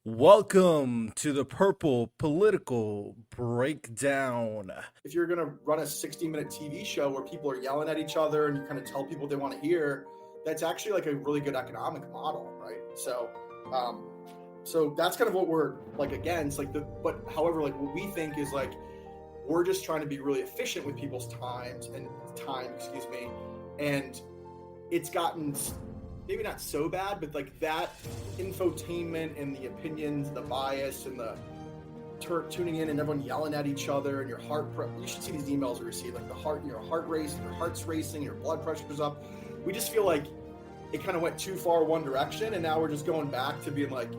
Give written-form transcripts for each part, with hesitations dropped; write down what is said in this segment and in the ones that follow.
Welcome to the Purple Political Breakdown. If you're going to run a 60-minute TV show where people are yelling at each other and you kind of tell people what they want to hear, that's actually like a really good economic model, right? So that's kind of what we're like against. However, like what we think is like we're just trying to be really efficient with people's time, and it's gotten maybe not so bad, but like that infotainment and the opinions, the bias, and the tuning in and everyone yelling at each other and your you should see these emails we receive, like your heart's racing, your blood pressure's up. We just feel like it kind of went too far one direction, and now we're just going back to being like,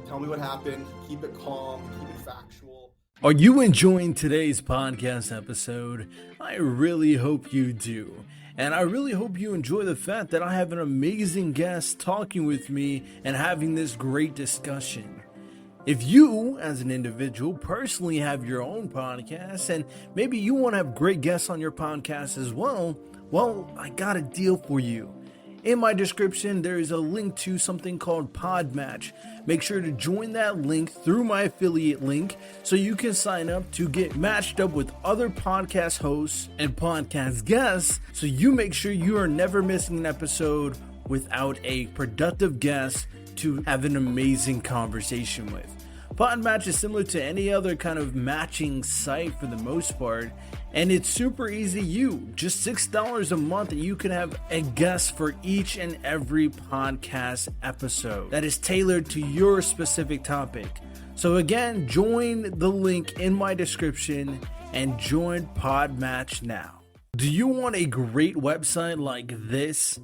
tell me what happened, keep it calm, keep it factual. Are you enjoying today's podcast episode? I really hope you do. And I really hope you enjoy the fact that I have an amazing guest talking with me and having this great discussion. If you, as an individual, personally have your own podcast and maybe you want to have great guests on your podcast as well, I got a deal for you. In my description, there is a link to something called Podmatch. Make sure to join that link through my affiliate link so you can sign up to get matched up with other podcast hosts and podcast guests so you make sure you are never missing an episode without a productive guest to have an amazing conversation with. Podmatch is similar to any other kind of matching site for the most part, and it's super easy to use. Just $6 a month, and you can have a guest for each and every podcast episode that is tailored to your specific topic. So again, join the link in my description and join Podmatch now. Do you want a great website like this?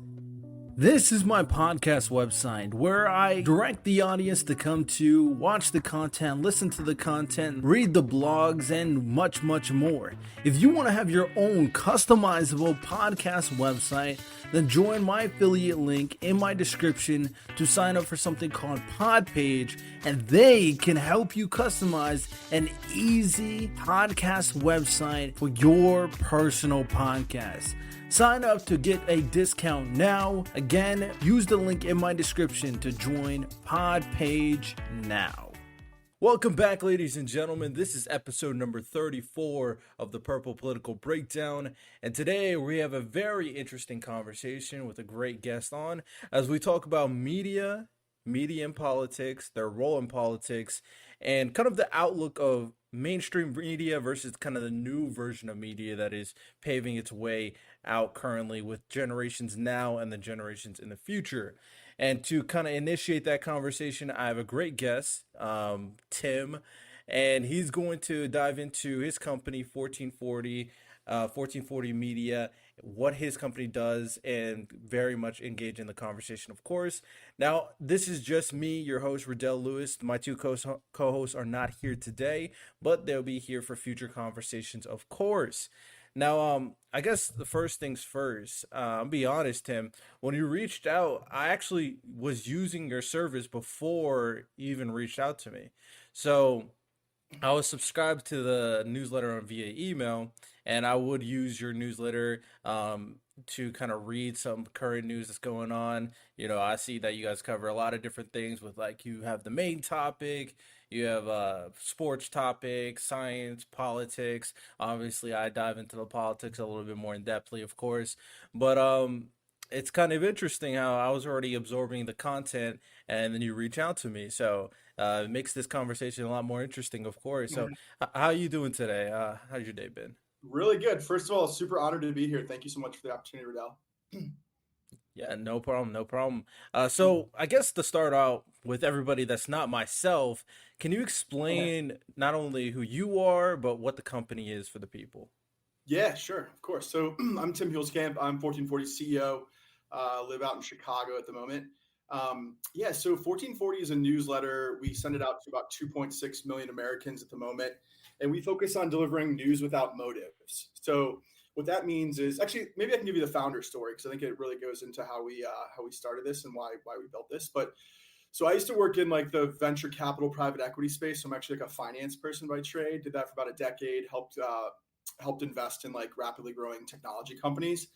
This is my podcast website where I direct the audience to come to, watch the content, listen to the content, read the blogs, and much, much more. If you want to have your own customizable podcast website, then join my affiliate link in my description to sign up for something called Podpage, and they can help you customize an easy podcast website for your personal podcast. Sign up to get a discount now. Again, use the link in my description to join Podpage now. Welcome back, ladies and gentlemen. This is episode number 34 of the Purple Political Breakdown. And today we have a very interesting conversation with a great guest on as we talk about media and politics, their role in politics, and kind of the outlook of mainstream media versus kind of the new version of media that is paving its way out currently with generations now and the generations in the future. And to kind of initiate that conversation, I have a great guest, Tim, and he's going to dive into his company, 1440 Media, what his company does, and very much engage in the conversation, of course. Now, this is just me, your host, Radell Lewis. My two co-hosts are not here today, but they'll be here for future conversations, of course. Now, I guess the first things first, I'll be honest, Tim, when you reached out, I actually was using your service before you even reached out to me. So I was subscribed to the newsletter via email, and I would use your newsletter to kind of read some current news that's going on. You know, I see that you guys cover a lot of different things with, like, you have the main topic, you have sports topics, science, politics. Obviously, I dive into the politics a little bit more in depthly, of course, but it's kind of interesting how I was already absorbing the content, and then you reach out to me. So it makes this conversation a lot more interesting, of course. So how are you doing today? How's your day been? Really good. First of all, super honored to be here. Thank you so much for the opportunity, Radell. Yeah, no problem. So I guess to start out with everybody that's not myself, can you explain not only who you are, but what the company is for the people? Yeah, sure, of course. So I'm Tim Huelskamp. I'm 1440 CEO. Live out in Chicago at the moment. So 1440 is a newsletter. We send it out to about 2.6 million Americans at the moment, and we focus on delivering news without motives. So what that means is, actually, maybe I can give you the founder story because I think it really goes into how we started this and why we built this. But so I used to work in like the venture capital private equity space. So I'm actually like a finance person by trade. Did that for about a decade. Helped invest in like rapidly growing technology companies.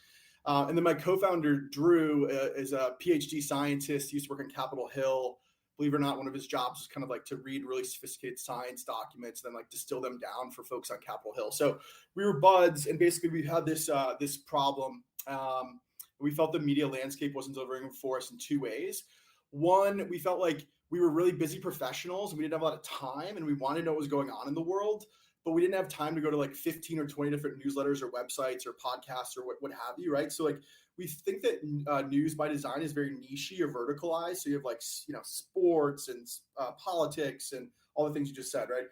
And then my co-founder, Drew, is a PhD scientist. He used to work on Capitol Hill, believe it or not, one of his jobs was kind of like to read really sophisticated science documents and then like distill them down for folks on Capitol Hill. So we were buds, and basically we had this problem. We felt the media landscape wasn't delivering for us in two ways. One, we felt like we were really busy professionals and we didn't have a lot of time, and we wanted to know what was going on in the world, but we didn't have time to go to like 15 or 20 different newsletters or websites or podcasts or what have you, right? So like we think that news by design is very niche or verticalized. So you have like, sports and politics and all the things you just said, right?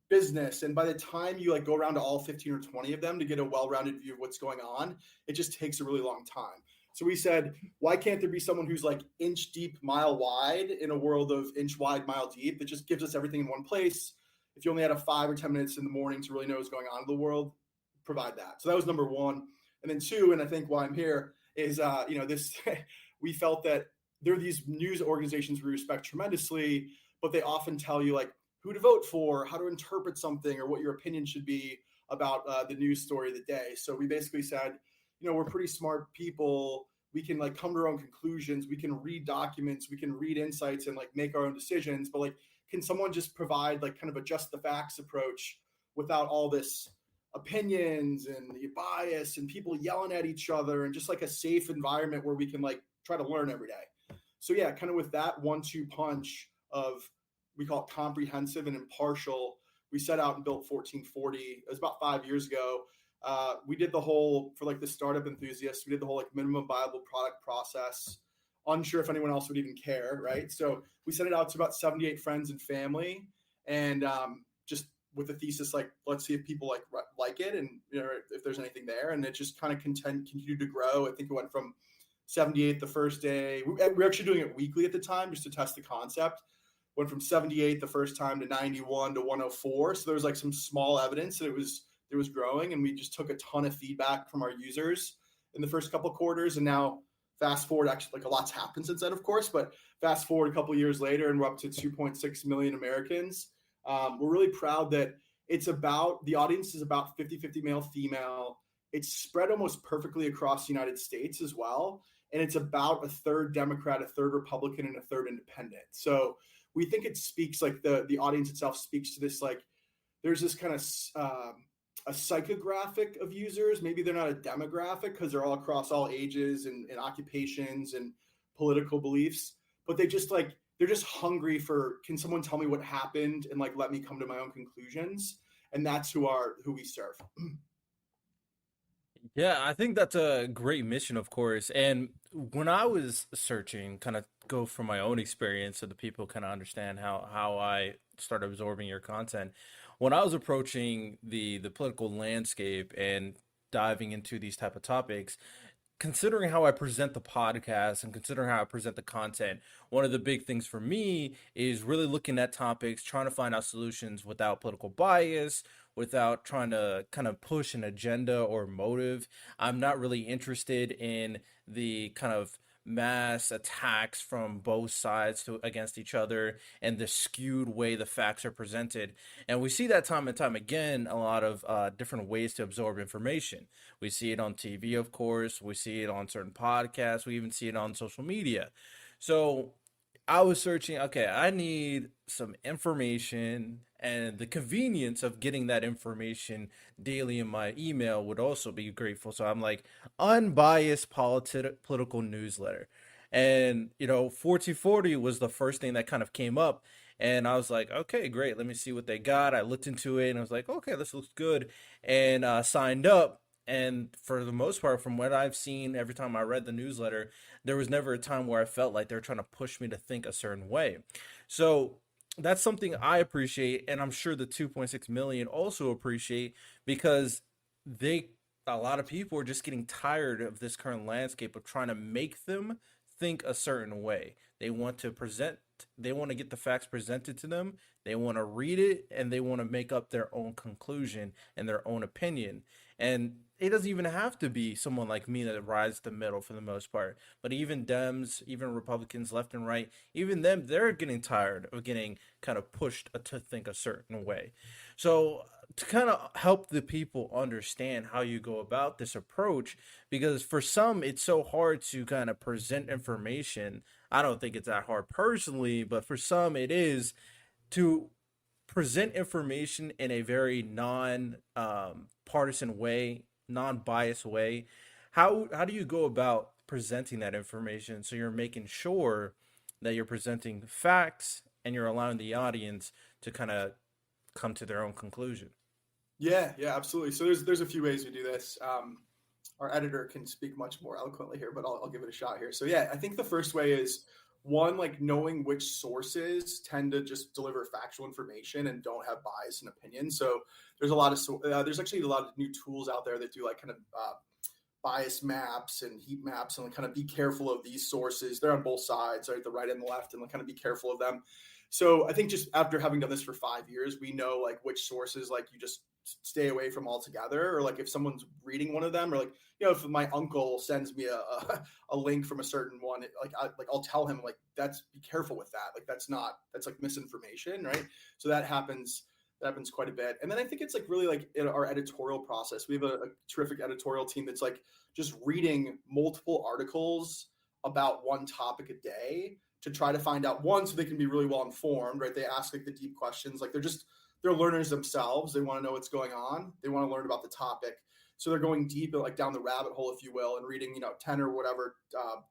Business. And by the time you like go around to all 15 or 20 of them to get a well-rounded view of what's going on, it just takes a really long time. So we said, why can't there be someone who's like inch deep, mile wide in a world of inch wide, mile deep that just gives us everything in one place? If you only had a 5 or 10 minutes in the morning to really know what's going on in the world, provide that. So that was number one. And then two, and I think why I'm here is, this, we felt that there are these news organizations we respect tremendously, but they often tell you like who to vote for, how to interpret something, or what your opinion should be about the news story of the day. So we basically said, we're pretty smart people. We can like come to our own conclusions. We can read documents. We can read insights and like make our own decisions. But like, can someone just provide like kind of a just the facts approach without all this opinions and the bias and people yelling at each other, and just like a safe environment where we can like try to learn every day? So yeah, kind of with that 1-2 punch of, we call it comprehensive and impartial, we set out and built 1440. It was about 5 years ago. We did the whole, for like the startup enthusiasts, we did the whole like minimum viable product process. Unsure if anyone else would even care, right? So we sent it out to about 78 friends and family, and just with the thesis like, let's see if people like it, and if there's anything there. And it just kind of continued to grow. I think it went from 78 the first day. We were actually doing it weekly at the time just to test the concept. Went from 78 the first time to 91 to 104. So there was like some small evidence that it was growing, and we just took a ton of feedback from our users in the first couple of quarters. And now fast forward, actually like a lot's happened since then, of course, but fast forward a couple of years later and we're up to 2.6 million Americans. We're really proud that the audience is about 50-50 male, female. It's spread almost perfectly across the United States as well. And it's about a third Democrat, a third Republican, and a third independent. So we think it speaks like the audience itself speaks to this, like there's this kind of a psychographic of users. Maybe they're not a demographic because they're all across all ages and occupations and political beliefs, but they're just hungry for, can someone tell me what happened and like let me come to my own conclusions? And that's who we serve. Yeah, I think that's a great mission, of course. And when I was searching, kind of go from my own experience so the people kind of understand how I started absorbing your content. When I was approaching the political landscape and diving into these type of topics, considering how I present the podcast and considering how I present the content, one of the big things for me is really looking at topics, trying to find out solutions without political bias, without trying to kind of push an agenda or motive. I'm not really interested in the kind of mass attacks from both sides against each other and the skewed way the facts are presented. And we see that time and time again, a lot of different ways to absorb information. We see it on TV, of course. We see it on certain podcasts. We even see it on social media. So I was searching, okay, I need some information, and the convenience of getting that information daily in my email would also be grateful. So I'm like, unbiased political newsletter. And, 1440 was the first thing that kind of came up. And I was like, okay, great. Let me see what they got. I looked into it and I was like, okay, this looks good. And signed up. And for the most part, from what I've seen, every time I read the newsletter, there was never a time where I felt like they're trying to push me to think a certain way. So that's something I appreciate, and I'm sure the 2.6 million also appreciate, because they a lot of people are just getting tired of this current landscape of trying to make them think a certain way. They want to get the facts presented to them, they want to read it, and they want to make up their own conclusion and their own opinion. And it doesn't even have to be someone like me that rides the middle for the most part. But even Dems, even Republicans left and right, even them, they're getting tired of getting kind of pushed to think a certain way. So to kind of help the people understand how you go about this approach, because for some it's so hard to kind of present information. I don't think it's that hard personally, but for some it is to present information in a very non partisan way, non biased way. How do you go about presenting that information so you're making sure that you're presenting facts and you're allowing the audience to kind of come to their own conclusion? Yeah, yeah, absolutely. So there's a few ways we do this. Our editor can speak much more eloquently here, but I'll give it a shot here. So yeah, I think the first way is one, like knowing which sources tend to just deliver factual information and don't have bias and opinion. So there's actually a lot of new tools out there that do like kind of bias maps and heat maps and like kind of be careful of these sources. They're on both sides, right? The right and the left, and like kind of be careful of them. So I think just after having done this for 5 years, we know like which sources like you just stay away from altogether, or like if someone's reading one of them, or like if my uncle sends me a link from a certain one, I'll tell him like that's be careful with that, like that's like misinformation, right? So that happens quite a bit. And then I think it's like really like in our editorial process, we have a terrific editorial team that's like just reading multiple articles about one topic a day to try to find out one, so they can be really well informed, right? They ask like the deep questions, like they're learners themselves. They want to know what's going on. They want to learn about the topic. So they're going deep, like down the rabbit hole, if you will, and reading, 10 or whatever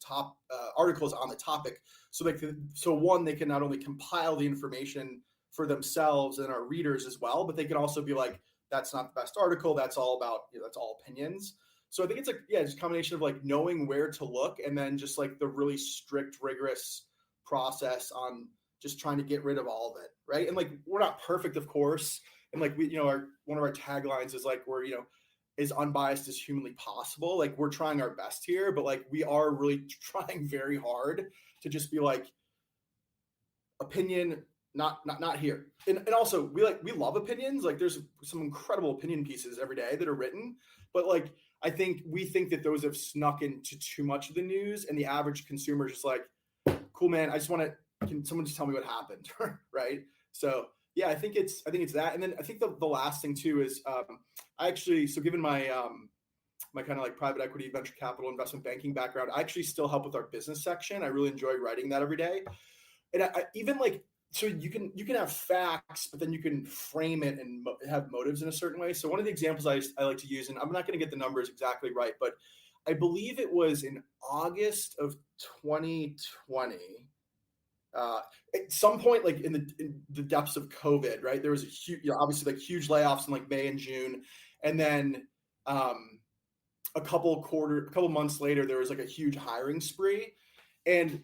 top articles on the topic. So they can not only compile the information for themselves and our readers as well, but they can also be like, that's not the best article. That's all about, that's all opinions. So I think it's like, yeah, it's a combination of like knowing where to look, and then just like the really strict, rigorous process on just trying to get rid of all of it, right? And like we're not perfect, of course, and like we, one of our taglines is like we're as unbiased as humanly possible. Like we're trying our best here, but like we are really trying very hard to just be like opinion, not here. And also we love opinions. Like there's some incredible opinion pieces every day that are written, but like we think that those have snuck into too much of the news, and the average consumer is just like, cool, man, can someone just tell me what happened? Right. So yeah, I think it's that. And then I think the last thing too is given my my kind of like private equity, venture capital, investment banking background, I actually still help with our business section. I really enjoy writing that every day. And I even like, so you can have facts, but then you can frame it and have motives in a certain way. So one of the examples I like to use, and I'm not going to get the numbers exactly right, but I believe it was in August of 2020. At some point, like in the depths of COVID, right? There was a huge, obviously like huge layoffs in like May and June, and then a couple months later, there was like a huge hiring spree, and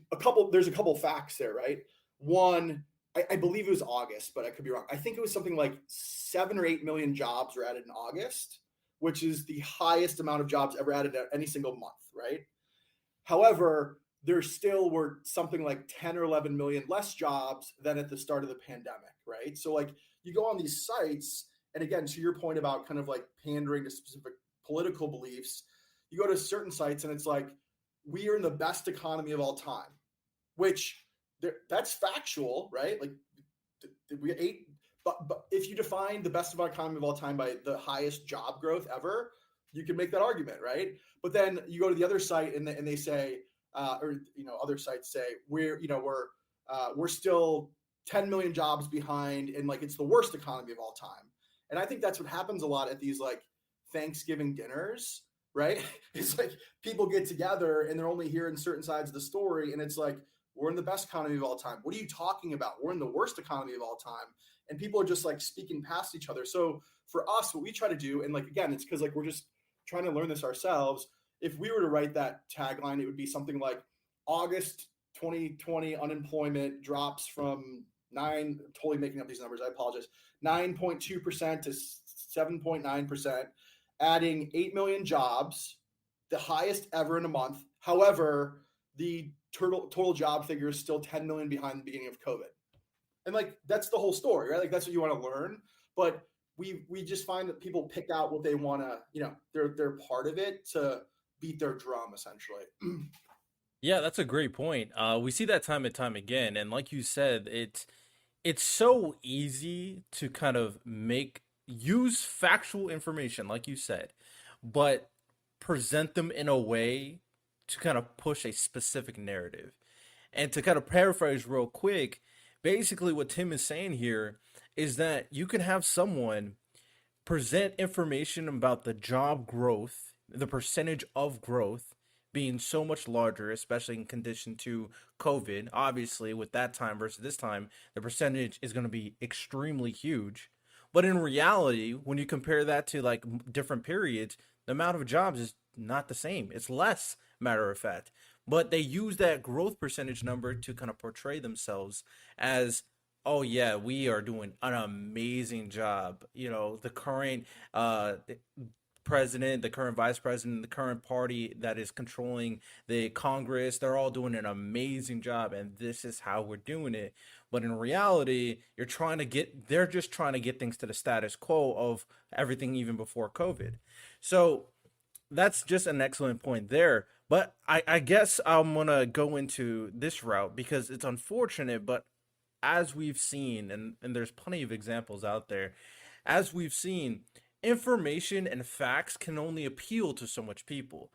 there's a couple facts there, right? One, I believe it was August, but I could be wrong. I think it was something like 7 or 8 million jobs were added in August, which is the highest amount of jobs ever added any single month, right? However, there still were something like 10 or 11 million less jobs than at the start of the pandemic, right? So like you go on these sites, and again, to your point about kind of like pandering to specific political beliefs, you go to certain sites and it's like, we are in the best economy of all time, which that's factual, right? Like we ate, but if you define the best of our economy of all time by the highest job growth ever, you can make that argument, right? But then you go to the other site and they say, other sites say we're still 10 million jobs behind, and like it's the worst economy of all time. And I think that's what happens a lot at these like Thanksgiving dinners, right? It's like people get together and they're only hearing certain sides of the story, and it's like, we're in the best economy of all time. What are you talking about? We're in the worst economy of all time. And people are just like speaking past each other. So for us, what we try to do, and like, again, it's because like we're just trying to learn this ourselves. If we were to write that tagline, it would be something like August 2020 unemployment drops from totally making up these numbers, I apologize, 9.2% to 7.9%, adding 8 million jobs, the highest ever in a month. However, the total job figure is still 10 million behind the beginning of COVID. And like, that's the whole story, right? Like that's what you want to learn. But we just find that people pick out what they want to, they're part of it to beat their drum essentially. Yeah, that's a great point. We see that time and time again, and like you said, it's so easy to kind of use factual information, like you said, but present them in a way to kind of push a specific narrative. And to kind of paraphrase real quick, basically what Tim is saying here is that you can have someone present information about the job growth, the percentage of growth being so much larger, especially in condition to COVID. Obviously, with that time versus this time, the percentage is going to be extremely huge. But in reality, when you compare that to like different periods, the amount of jobs is not the same. It's less, matter of fact. But they use that growth percentage number to kind of portray themselves as, oh yeah, we are doing an amazing job. You know, the current president, the current vice president, the current party that is controlling the Congress, they're all doing an amazing job, and this is how we're doing it. But in reality, they're just trying to get things to the status quo of everything even before COVID. So that's just an excellent point there. But I guess I'm gonna go into this route because it's unfortunate, but as we've seen, and there's plenty of examples out there, as we've seen, information and facts can only appeal to so much people.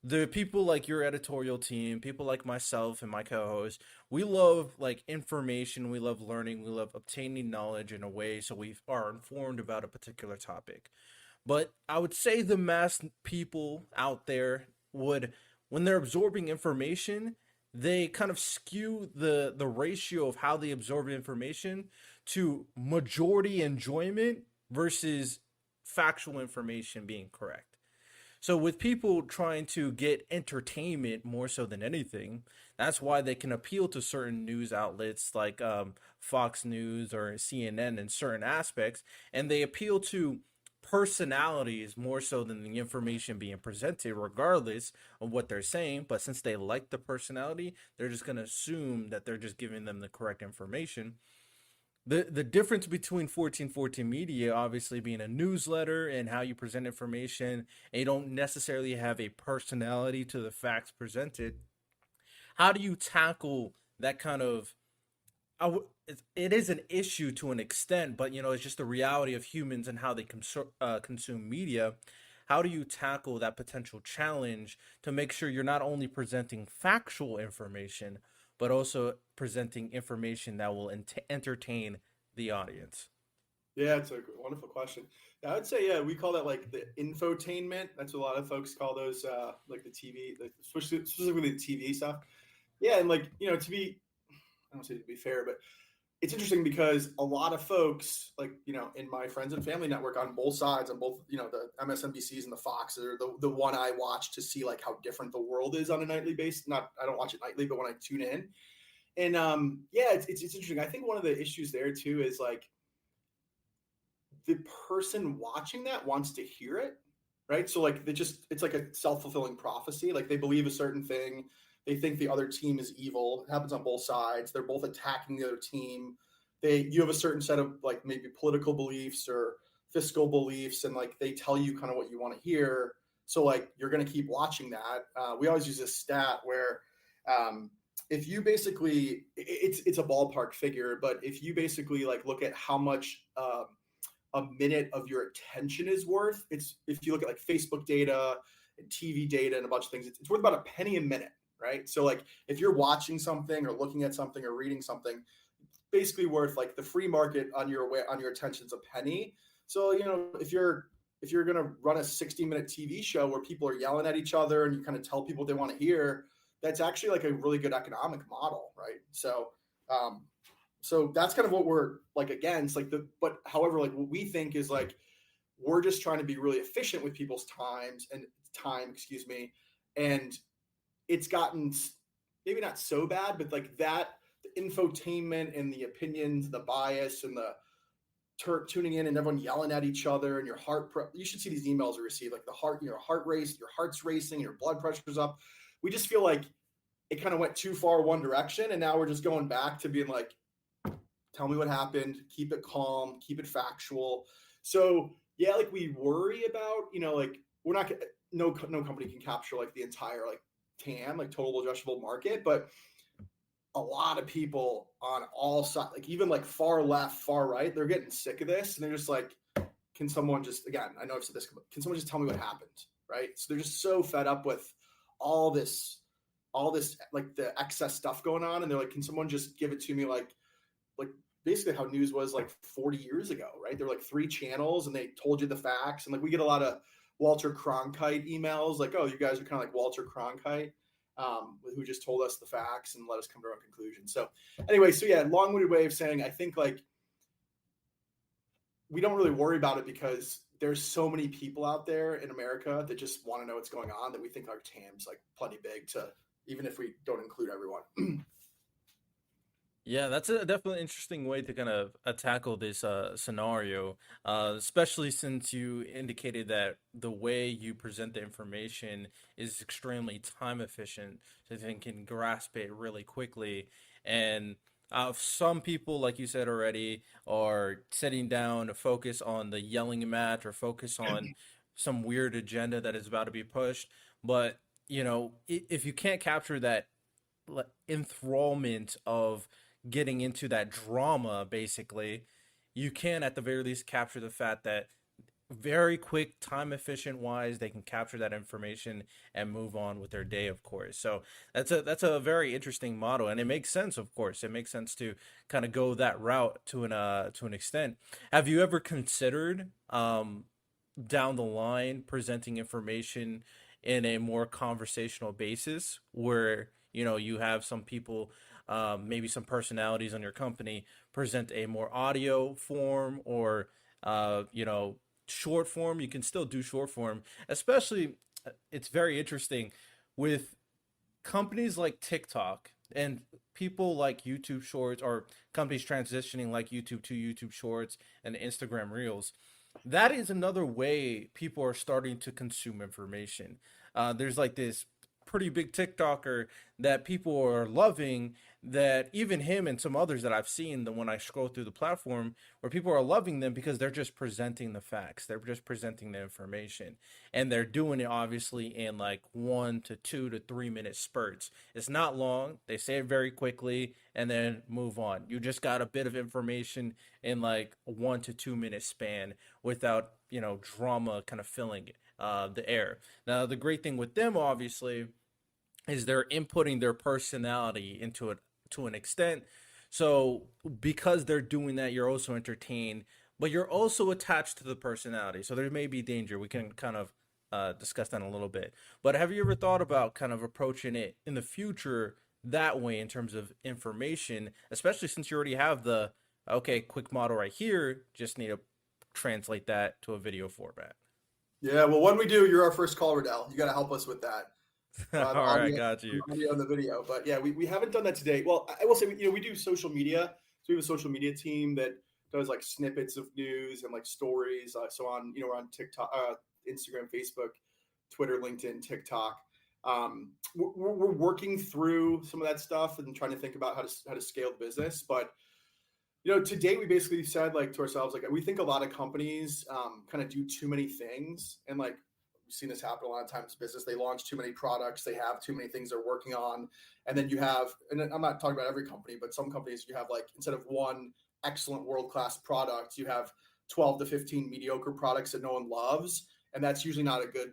The people like your editorial team, people like myself and my co-host, we love like information, we love learning, we love obtaining knowledge in a way so we are informed about a particular topic. But I would say the mass people out there would, when they're absorbing information, they kind of skew the ratio of how they absorb information to majority enjoyment versus factual information being correct. So with people trying to get entertainment more so than anything, that's why they can appeal to certain news outlets like Fox News or CNN in certain aspects, and they appeal to personalities more so than the information being presented, regardless of what they're saying. But since they like the personality, they're just going to assume that they're just giving them the correct information. The difference between 1414 media obviously being a newsletter and how you present information, and you don't necessarily have a personality to the facts presented. How do you tackle that kind of, it is an issue to an extent, but it's just the reality of humans and how they consume media. How do you tackle that potential challenge to make sure you're not only presenting factual information, but also presenting information that will entertain the audience? Yeah, it's a wonderful question. I would say, yeah, we call that like the infotainment. That's what a lot of folks call those, like the TV, like specifically the TV stuff. Yeah, and like I don't say to be fair, but it's interesting because a lot of folks, like in my friends and family network on both sides, on both the MSNBCs and the Fox, are the one I watch to see like how different the world is on a nightly basis. Not I don't watch it nightly, but when I tune in, and yeah, it's interesting. I think one of the issues there too is like the person watching that wants to hear it, right? So like it's like a self-fulfilling prophecy. Like they believe a certain thing, they think the other team is evil. It happens on both sides. They're both attacking the other team. You have a certain set of like maybe political beliefs or fiscal beliefs, and like they tell you kind of what you want to hear. So like you're going to keep watching that. We always use this stat where if you basically, it's a ballpark figure, but if you basically like look at how much a minute of your attention is worth, it's if you look at like Facebook data and TV data and a bunch of things, it's worth about a penny a minute, right? So like if you're watching something or looking at something or reading something, basically worth like the free market on your attention is a penny. So if you're going to run a 60-minute TV show where people are yelling at each other and you kind of tell people what they want to hear, that's actually like a really good economic model, right? So that's kind of what we're like against, but however, like what we think is like we're just trying to be really efficient with people's time, excuse me, and it's gotten maybe not so bad, but like that the infotainment and the opinions, the bias, and the tuning in and everyone yelling at each other, and your you should see these emails we receive, like your heart's racing, your blood pressure's up. We just feel like it kind of went too far one direction, and now we're just going back to being like, tell me what happened, keep it calm, keep it factual. So yeah, like we worry about, like we're not, no company can capture like the entire like TAM, like total addressable market, but a lot of people on all sides, like even like far left, far right, they're getting sick of this, and they're just like, can someone just, again, I know I've said this, can someone just tell me what happened, right? So they're just so fed up with all this all this like the excess stuff going on, and they're like, can someone just give it to me like basically how news was like 40 years ago, right? There were like 3 channels and they told you the facts. And like we get a lot of Walter Cronkite emails like, oh, you guys are kind of like Walter Cronkite, who just told us the facts and let us come to our conclusion. So anyway, so yeah, long-winded way of saying I think like we don't really worry about it because there's so many people out there in America that just want to know what's going on that we think our TAM's like plenty big to even if we don't include everyone. Yeah, that's a definitely interesting way to kind of tackle this scenario, especially since you indicated that the way you present the information is extremely time efficient, so they can grasp it really quickly. And some people, like you said already, are sitting down to focus on the yelling match or focus on some weird agenda that is about to be pushed. But, if you can't capture that enthrallment of getting into that drama, basically, you can at the very least capture the fact that very quick, time efficient wise, they can capture that information and move on with their day, of course. So that's a very interesting model, and it makes sense, of course. It makes sense to kind of go that route to an extent. Have you ever considered down the line presenting information in a more conversational basis where you have some people, maybe some personalities on your company present a more audio form or short form? You can still do short form, especially it's very interesting with companies like TikTok and people like YouTube Shorts, or companies transitioning like YouTube to YouTube Shorts and Instagram Reels. That is another way people are starting to consume information. There's like this pretty big TikToker that people are loving, that even him and some others that I've seen, that when I scroll through the platform, where people are loving them because they're just presenting the facts, they're just presenting the information, and they're doing it obviously in like 1 to 2 to 3 minute spurts. It's not long, they say it very quickly and then move on. You just got a bit of information in like a 1 to 2 minute span without drama kind of filling the air. Now the great thing with them obviously is they're inputting their personality into it to an extent. So because they're doing that, you're also entertained, but you're also attached to the personality. So there may be danger. We can kind of discuss that in a little bit. But have you ever thought about kind of approaching it in the future that way in terms of information, especially since you already have the okay quick model right here? Just need to translate that to a video format. Yeah, well, when we do, you're our first call, Radell. You got to help us with that. All right, Audio, got you. audio and the video. But yeah, we haven't done that today. Well, I will say, we do social media. So we have a social media team that does like snippets of news and like stories. So we're on TikTok, Instagram, Facebook, Twitter, LinkedIn, TikTok. We're working through some of that stuff and trying to think about how to scale the business. But today we basically said like to ourselves, like we think a lot of companies kind of do too many things, and like we've seen this happen a lot of times in business. They launch too many products, they have too many things they're working on, and then and I'm not talking about every company, but some companies you have like instead of one excellent world-class product, you have 12 to 15 mediocre products that no one loves, and that's usually not a good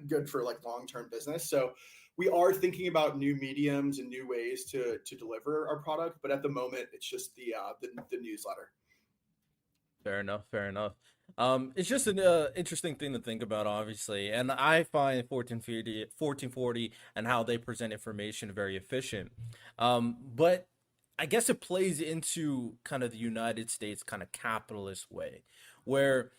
good for like long-term business. So we are thinking about new mediums and new ways to deliver our product, but at the moment it's just the newsletter. Fair enough. Fair enough. It's just an interesting thing to think about, obviously, and I find 1440 and how they present information very efficient. But I guess it plays into kind of the United States kind of capitalist way, where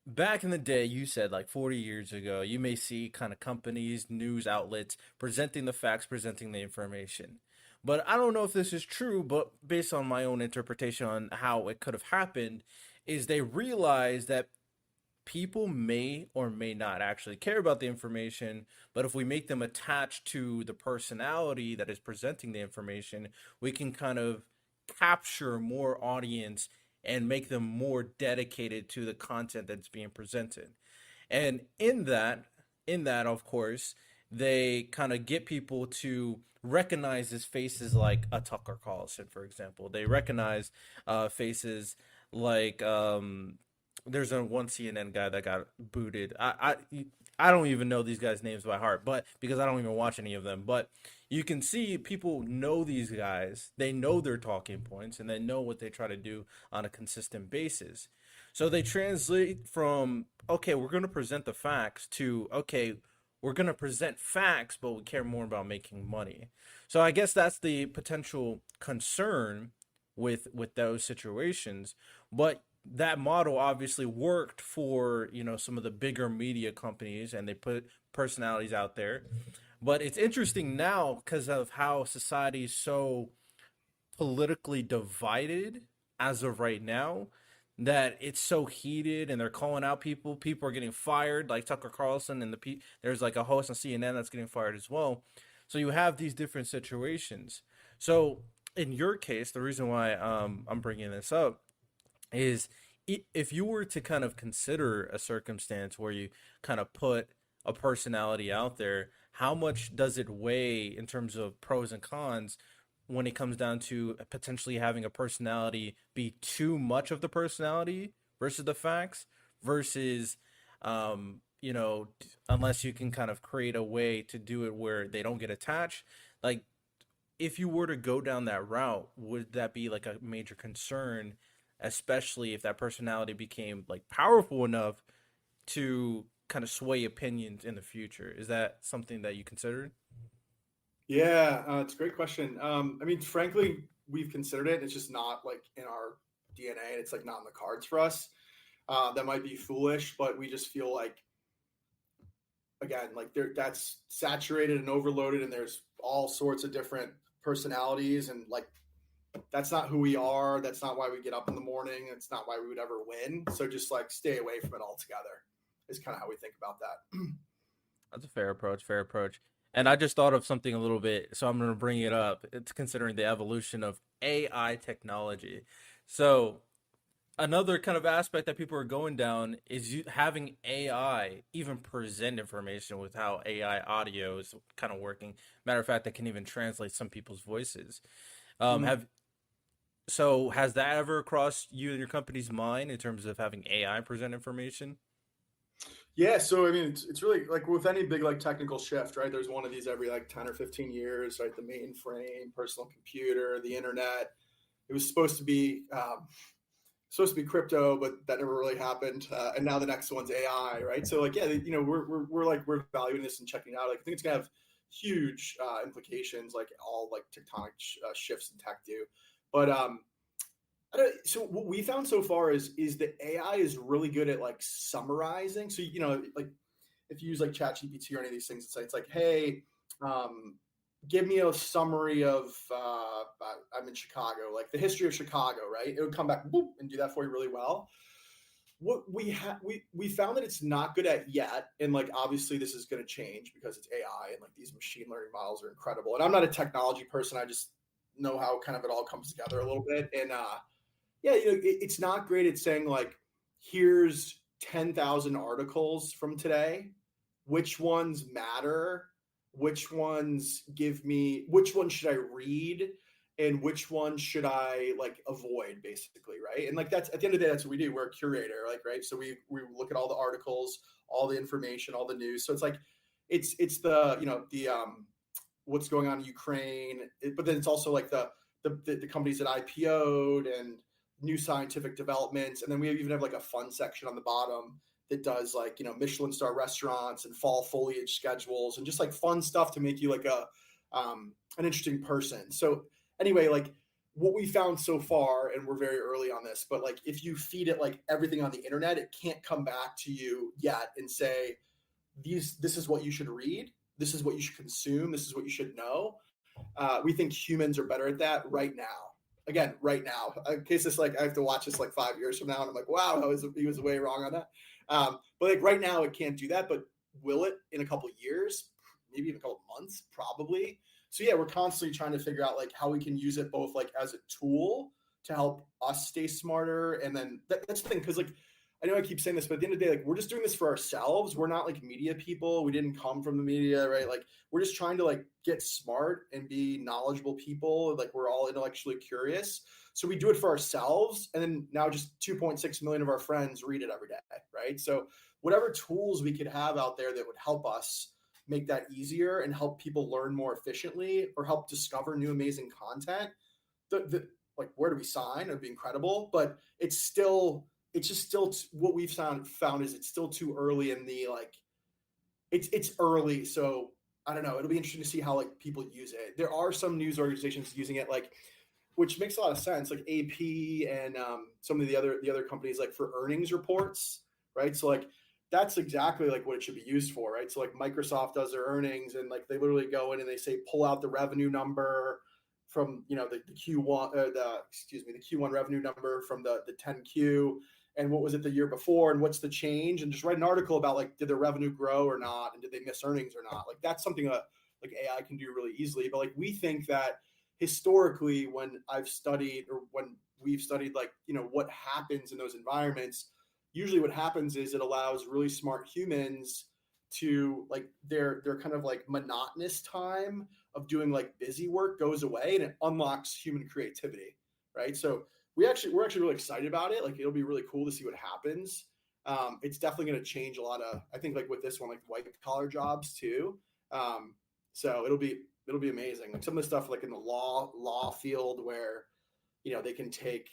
back in the day, you said like 40 years ago, you may see kind of companies, news outlets presenting the facts, presenting the information. But I don't know if this is true, but based on my own interpretation on how it could have happened, is they realized that people may or may not actually care about the information, but if we make them attached to the personality that is presenting the information, we can kind of capture more audience and make them more dedicated to the content that's being presented. And in that, of course, they kind of get people to recognize his faces like a Tucker Carlson, for example. They recognize faces like there's a one CNN guy that got booted. I don't even know these guys' names by heart, but because I don't even watch any of them. But you can see people know these guys. They know their talking points and they know what they try to do on a consistent basis. So they translate from, okay, we're going to present the facts, to, okay, we're going to present facts, but we care more about making money. So I guess that's the potential concern with those situations. But that model obviously worked for, some of the bigger media companies, and they put personalities out there. But it's interesting now because of how society is so politically divided as of right now, that it's so heated, and they're calling out people are getting fired, like Tucker Carlson, and there's like a host on CNN that's getting fired as well. So you have these different situations. So in your case, the reason why I'm bringing this up is, if you were to kind of consider a circumstance where you kind of put a personality out there, how much does it weigh in terms of pros and cons when it comes down to potentially having a personality be too much of the personality versus the facts, versus, unless you can kind of create a way to do it where they don't get attached? Like, if you were to go down that route, would that be like a major concern, especially if that personality became like powerful enough to kind of sway opinions in the future? Is that something that you considered? Yeah, it's a great question. I mean, frankly, we've considered it. It's just not like in our DNA. It's like not in the cards for us. That might be foolish, but we just feel like, again, like that's saturated and overloaded, and there's all sorts of different personalities, and like that's not who we are. That's not why we get up in the morning. It's not why we would ever win. So just like stay away from it altogether is kind of how we think about that. That's a fair approach, fair approach. And I just thought of something a little bit, so I'm going to bring it up. It's considering the evolution of AI technology. So another kind of aspect that people are going down is having AI even present information with how AI audio is kind of working. Matter of fact, that can even translate some people's voices. Mhm. Have So has that ever crossed you and your company's mind in terms of having AI present information? Yeah, so I mean, it's really like with any big like technical shift, right? There's one of these every like 10 or 15 years, right? The mainframe, personal computer, the internet. It was supposed to be crypto, but that never really happened. And now the next one's AI, right? So like, yeah, we're valuing this and checking it out. Like, I think it's gonna have huge implications, like all like tectonic shifts in tech do. But so what we found so far is that AI is really good at like summarizing. So like if you use like ChatGPT or any of these things, it's like, hey, um, give me a summary of I'm in Chicago, like the history of Chicago, right? It would come back boop, and do that for you really well. What we found that it's not good at yet, and like obviously this is going to change because it's AI and like these machine learning models are incredible. And I'm not a technology person; I just know how kind of it all comes together a little bit. And yeah, it's not great at saying like, here's 10,000 articles from today. Which ones matter? Which ones should I read? And which ones should I like avoid, basically, right? And like that's at the end of the day, that's what we do. We're a curator, like, right? So we look at all the articles, all the information, all the news. So it's like it's the the what's going on in Ukraine, but then it's also like the companies that IPO'd and new scientific developments, and then we even have like a fun section on the bottom that does like Michelin star restaurants and fall foliage schedules and just like fun stuff to make you like an interesting person. So anyway, like what we found so far, and we're very early on this, but like if you feed it like everything on the internet, it can't come back to you yet and say this is what you should read, this is what you should consume, this is what you should know. We think humans are better at that right now. Again, right now. In case it's like I have to watch this like 5 years from now, and I'm like, wow, he was way wrong on that. But like right now, it can't do that. But will it in a couple of years? Maybe in a couple of months, probably. So yeah, we're constantly trying to figure out like how we can use it both like as a tool to help us stay smarter, and then that's the thing because like I know I keep saying this, but at the end of the day, like we're just doing this for ourselves. We're not like media people. We didn't come from the media, right? Like we're just trying to like get smart and be knowledgeable people. Like we're all intellectually curious. So we do it for ourselves. And then now just 2.6 million of our friends read it every day, right? So whatever tools we could have out there that would help us make that easier and help people learn more efficiently or help discover new amazing content, like where do we sign? It would be incredible, but it's just still what we've found is it's still too early in the like it's early. So I don't know. It'll be interesting to see how like people use it. There are some news organizations using it, like which makes a lot of sense, like AP and some of the other companies, like for earnings reports, right? So like that's exactly like what it should be used for, right? So like Microsoft does their earnings and like they literally go in and they say pull out the revenue number from the Q1 the Q1 revenue number from the 10Q and what was it the year before and what's the change, and just write an article about like did their revenue grow or not and did they miss earnings or not. Like that's something that like AI can do really easily. But like we think that historically when I've studied or when we've studied like what happens in those environments, usually what happens is it allows really smart humans to like their kind of like monotonous time of doing like busy work goes away and it unlocks human creativity, right? So we're actually really excited about it. Like it'll be really cool to see what happens. It's definitely going to change a lot of, I think, like with this one, like white collar jobs too. So it'll be amazing. Like some of the stuff like in the law field where they can take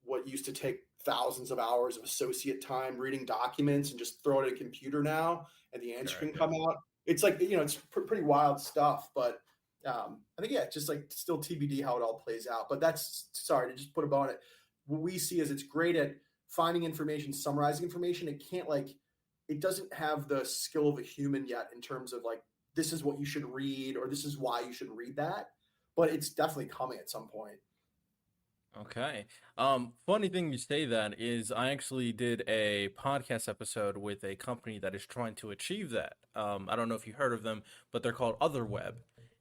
what used to take thousands of hours of associate time reading documents and just throw it in a computer now, and the answer can come out. It's like it's pretty wild stuff, but I think just like still TBD how it all plays out. But that's, sorry to just put a bow on it. What we see is it's great at finding information, summarizing information. It doesn't have the skill of a human yet in terms of like this is what you should read or this is why you should read that. But it's definitely coming at some point. Okay. Funny thing you say that is I actually did a podcast episode with a company that is trying to achieve that. I don't know if you heard of them, but they're called OtherWeb,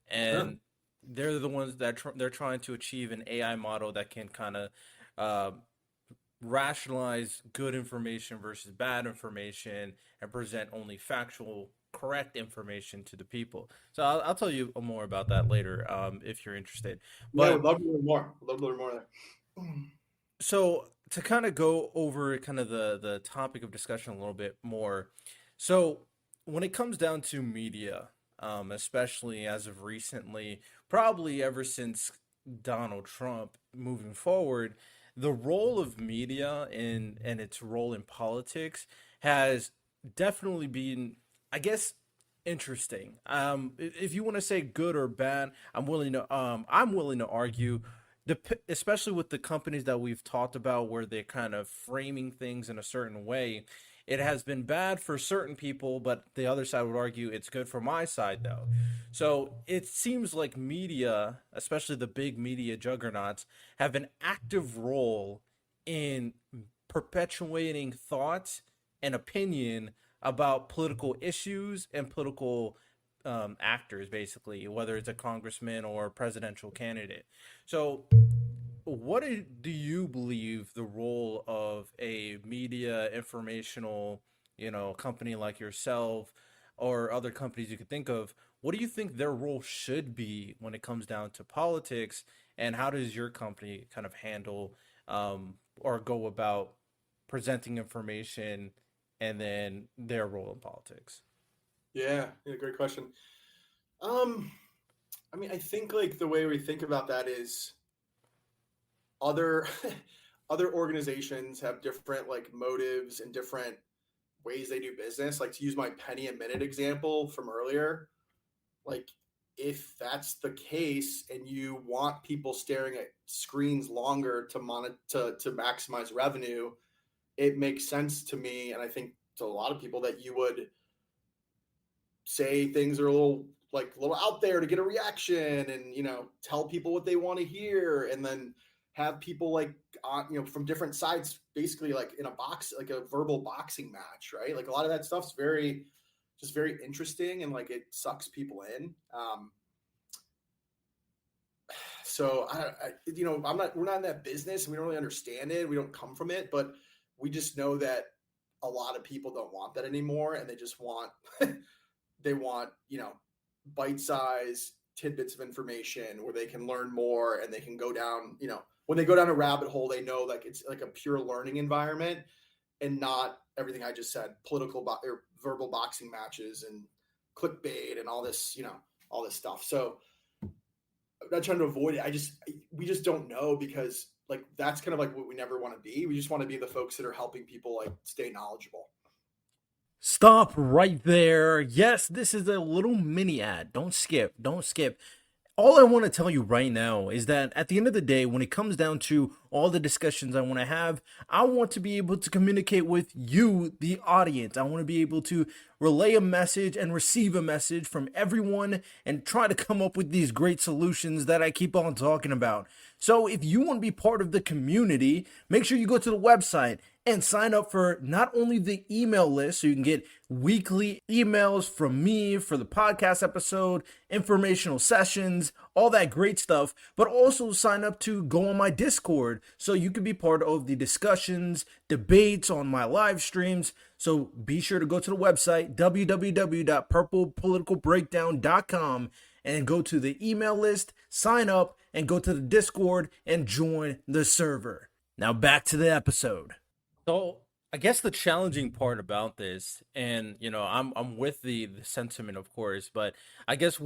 Huh. and they're the ones that they're trying to achieve an AI model that can kind of uh, rationalize good information versus bad information and present only factual, correct information to the people. So I'll tell you more about that later if you're interested. Yeah, But would love to learn more. Would love to learn more there. so to kind of go over kind of the topic of discussion a little bit more, so when it comes down to media, especially as of recently, probably ever since Donald Trump moving forward, the role of media and its role in politics has definitely been, I guess, interesting. If you want to say good or bad, I'm willing to argue especially with the companies that we've talked about where they're kind of framing things in a certain way, it has been bad for certain people, but the other side would argue it's good for my side though. So it seems like media, especially the big media juggernauts, have an active role in perpetuating thought and opinion about political issues and political actors, basically, whether it's a congressman or a presidential candidate. So, what do you believe the role of a media informational, company like yourself or other companies you could think of? What do you think their role should be when it comes down to politics, and how does your company kind of handle or go about presenting information and then their role in politics? Yeah, great question. Um, I mean, I think like the way we think about that is other other organizations have different like motives and different ways they do business. Like to use my penny a minute example from earlier, like if that's the case and you want people staring at screens longer to maximize revenue, it makes sense to me, and I think to a lot of people, that you would say things are a little out there to get a reaction and tell people what they want to hear, and then have people like from different sides basically like in a box, like a verbal boxing match, right? Like a lot of that stuff's very interesting and like it sucks people in. So we're not in that business and we don't really understand it, we don't come from it, but we just know that a lot of people don't want that anymore, and they just want they want, bite-sized tidbits of information where they can learn more and they can go down, when they go down a rabbit hole, they know like it's like a pure learning environment and not everything I just said, or verbal boxing matches and clickbait and all this, all this stuff. So I'm not trying to avoid it. We just don't know, because like that's kind of like what we never want to be. We just want to be the folks that are helping people like stay knowledgeable. Stop right there. Yes, this is a little mini ad. Don't skip. Don't skip. All I want to tell you right now is that at the end of the day, when it comes down to all the discussions I want to have, I want to be able to communicate with you, the audience. I want to be able to relay a message and receive a message from everyone and try to come up with these great solutions that I keep on talking about. So if you want to be part of the community, make sure you go to the website and sign up for not only the email list so you can get weekly emails from me for the podcast episode, informational sessions, all that great stuff, but also sign up to go on my Discord so you can be part of the discussions, debates on my live streams. So be sure to go to the website, www.purplepoliticalbreakdown.com, and go to the email list, sign up, and go to the Discord and join the server. Now back to the episode. So I guess the challenging part about this, and I'm with the sentiment, of course, but I guess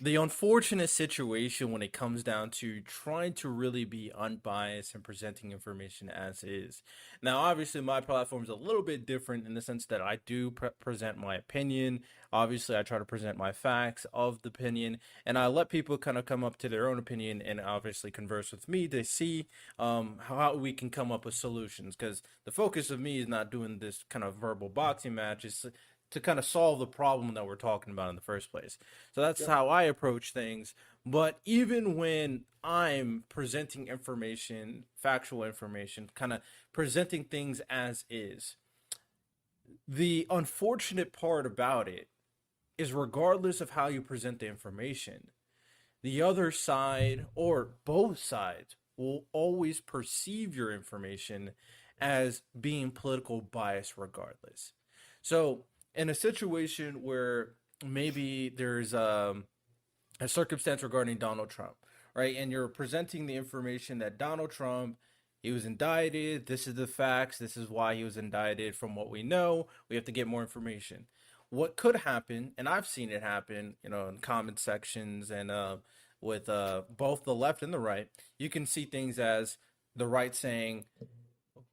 the unfortunate situation when it comes down to trying to really be unbiased and presenting information as is. Now, obviously, my platform is a little bit different in the sense that I do present my opinion. Obviously, I try to present my facts of the opinion, and I let people kind of come up to their own opinion and obviously converse with me to see how we can come up with solutions. Because the focus of me is not doing this kind of verbal boxing match. It's to kind of solve the problem that we're talking about in the first place. So that's how I approach things. But even when I'm presenting information, factual information, kind of presenting things as is, the unfortunate part about it is regardless of how you present the information, the other side or both sides will always perceive your information as being political bias regardless. So in a situation where maybe there's a circumstance regarding Donald Trump, right? And you're presenting the information that Donald Trump, he was indicted. This is the facts. This is why he was indicted. From what we know, we have to get more information. What could happen, and I've seen it happen, in comment sections and with both the left and the right, you can see things as the right saying,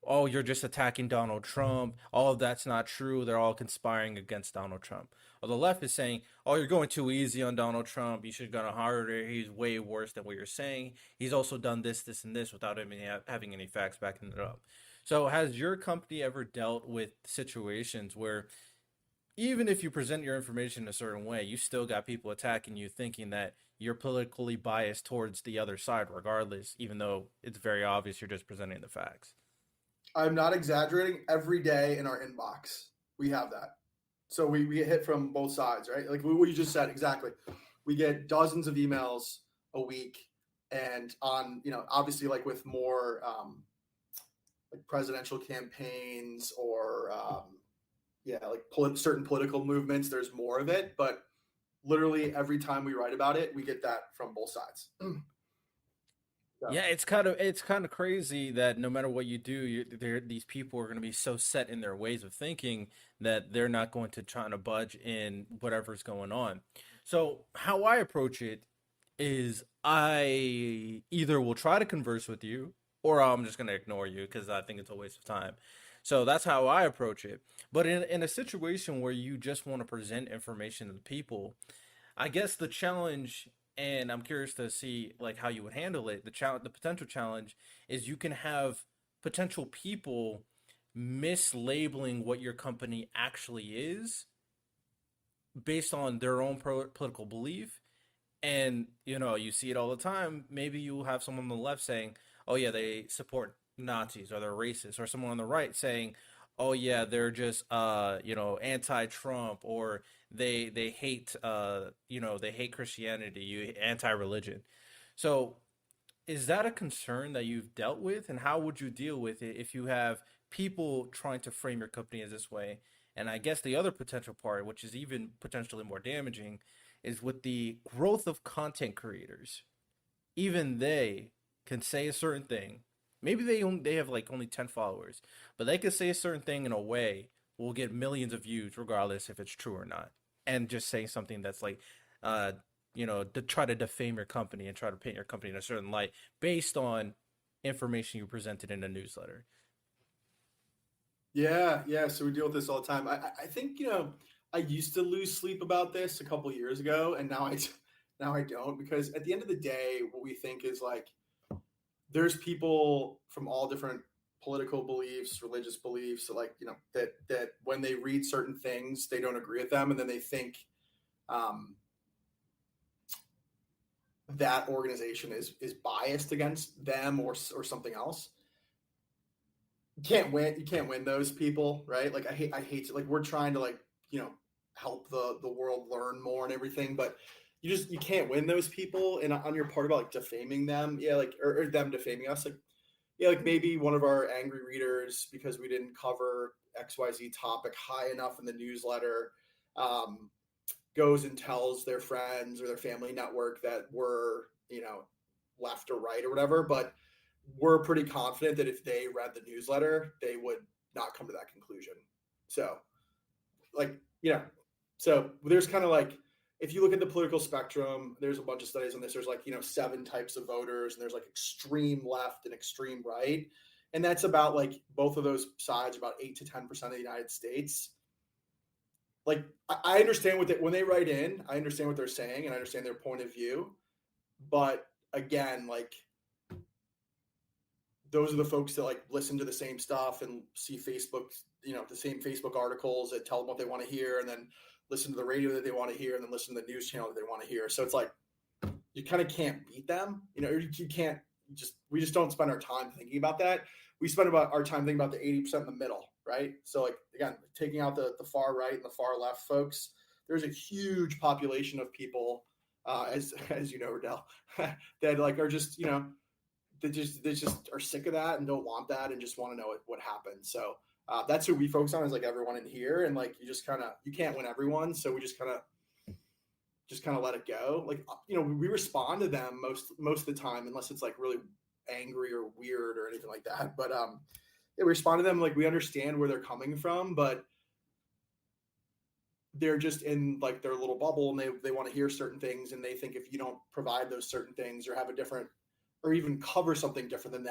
oh, you're just attacking Donald Trump. All of that's not true. They're all conspiring against Donald Trump. Or the left is saying, oh, you're going too easy on Donald Trump. You should have gone harder. He's way worse than what you're saying. He's also done this, this, and this without having any facts backing it up. So has your company ever dealt with situations where even if you present your information a certain way, you still got people attacking you thinking that you're politically biased towards the other side regardless, even though it's very obvious you're just presenting the facts? I'm not exaggerating. Every day in our inbox, we have that. So we get hit from both sides, right? Like what you just said, exactly. We get dozens of emails a week, and on, obviously like with more like presidential campaigns or like certain political movements, there's more of it. But literally every time we write about it, we get that from both sides. Yeah, it's kind of crazy that no matter what you do, these people are going to be so set in their ways of thinking that they're not going to try to budge in whatever's going on. So how I approach it is I either will try to converse with you or I'm just going to ignore you because I think it's a waste of time. So that's how I approach it. But in a situation where you just want to present information to the people, I guess the challenge, and I'm curious to see like how you would handle it. The potential challenge is you can have potential people mislabeling what your company actually is based on their own political belief. And you see it all the time. Maybe you have someone on the left saying, "Oh yeah, they support Nazis or they're racist," or someone on the right saying, "Oh yeah, they're just anti-Trump or they hate they hate Christianity, you anti-religion." So is that a concern that you've dealt with, and how would you deal with it if you have people trying to frame your company as this way? And I guess the other potential part, which is even potentially more damaging, is with the growth of content creators. Even they can say a certain thing. Maybe they have like only 10 followers, but they can say a certain thing in a way will get millions of views regardless if it's true or not. And just say something that's like uh to try to defame your company and try to paint your company in a certain light based on information you presented in a newsletter. Yeah, yeah. So we deal with this all the time. I think I used to lose sleep about this a couple years ago, and now I don't, because at the end of the day, what we think is like there's people from all different political beliefs, religious beliefs, like that when they read certain things, they don't agree with them, and then they think um, that organization is biased against them or something else. You can't win those people, right? Like I hate to, like we're trying to like help the world learn more and everything, but you can't win those people. And on your part about like defaming them, yeah, like or them defaming us, like yeah, like maybe one of our angry readers because we didn't cover XYZ topic high enough in the newsletter, um, goes and tells their friends or their family network that we're left or right or whatever, but we're pretty confident that if they read the newsletter, they would not come to that conclusion. So, like, so there's kind of like, if you look at the political spectrum, there's a bunch of studies on this. There's like, 7 types of voters, and there's like extreme left and extreme right. And that's about like both of those sides, about 8 to 10% of the United States. Like, I understand when they write in, I understand what they're saying and I understand their point of view. But again, like, those are the folks that like listen to the same stuff and see Facebook, the same Facebook articles that tell them what they want to hear, and then listen to the radio that they want to hear, and then listen to the news channel that they want to hear. So it's like you kind of can't beat them. You can't we just don't spend our time thinking about that. We spend about our time thinking about the 80% in the middle, right? So like again, taking out the far right and the far left folks, there's a huge population of people, as you know, Radell, that like are just they just are sick of that and don't want that and just want to know what happened. So that's who we focus on, is like everyone in here, and like you can't win everyone, so we just kind of let it go. Like we respond to them most of the time, unless it's like really angry or weird or anything like that. But yeah, we respond to them like we understand where they're coming from, but they're just in like their little bubble, and they want to hear certain things, and they think if you don't provide those certain things or have a different or even cover something different than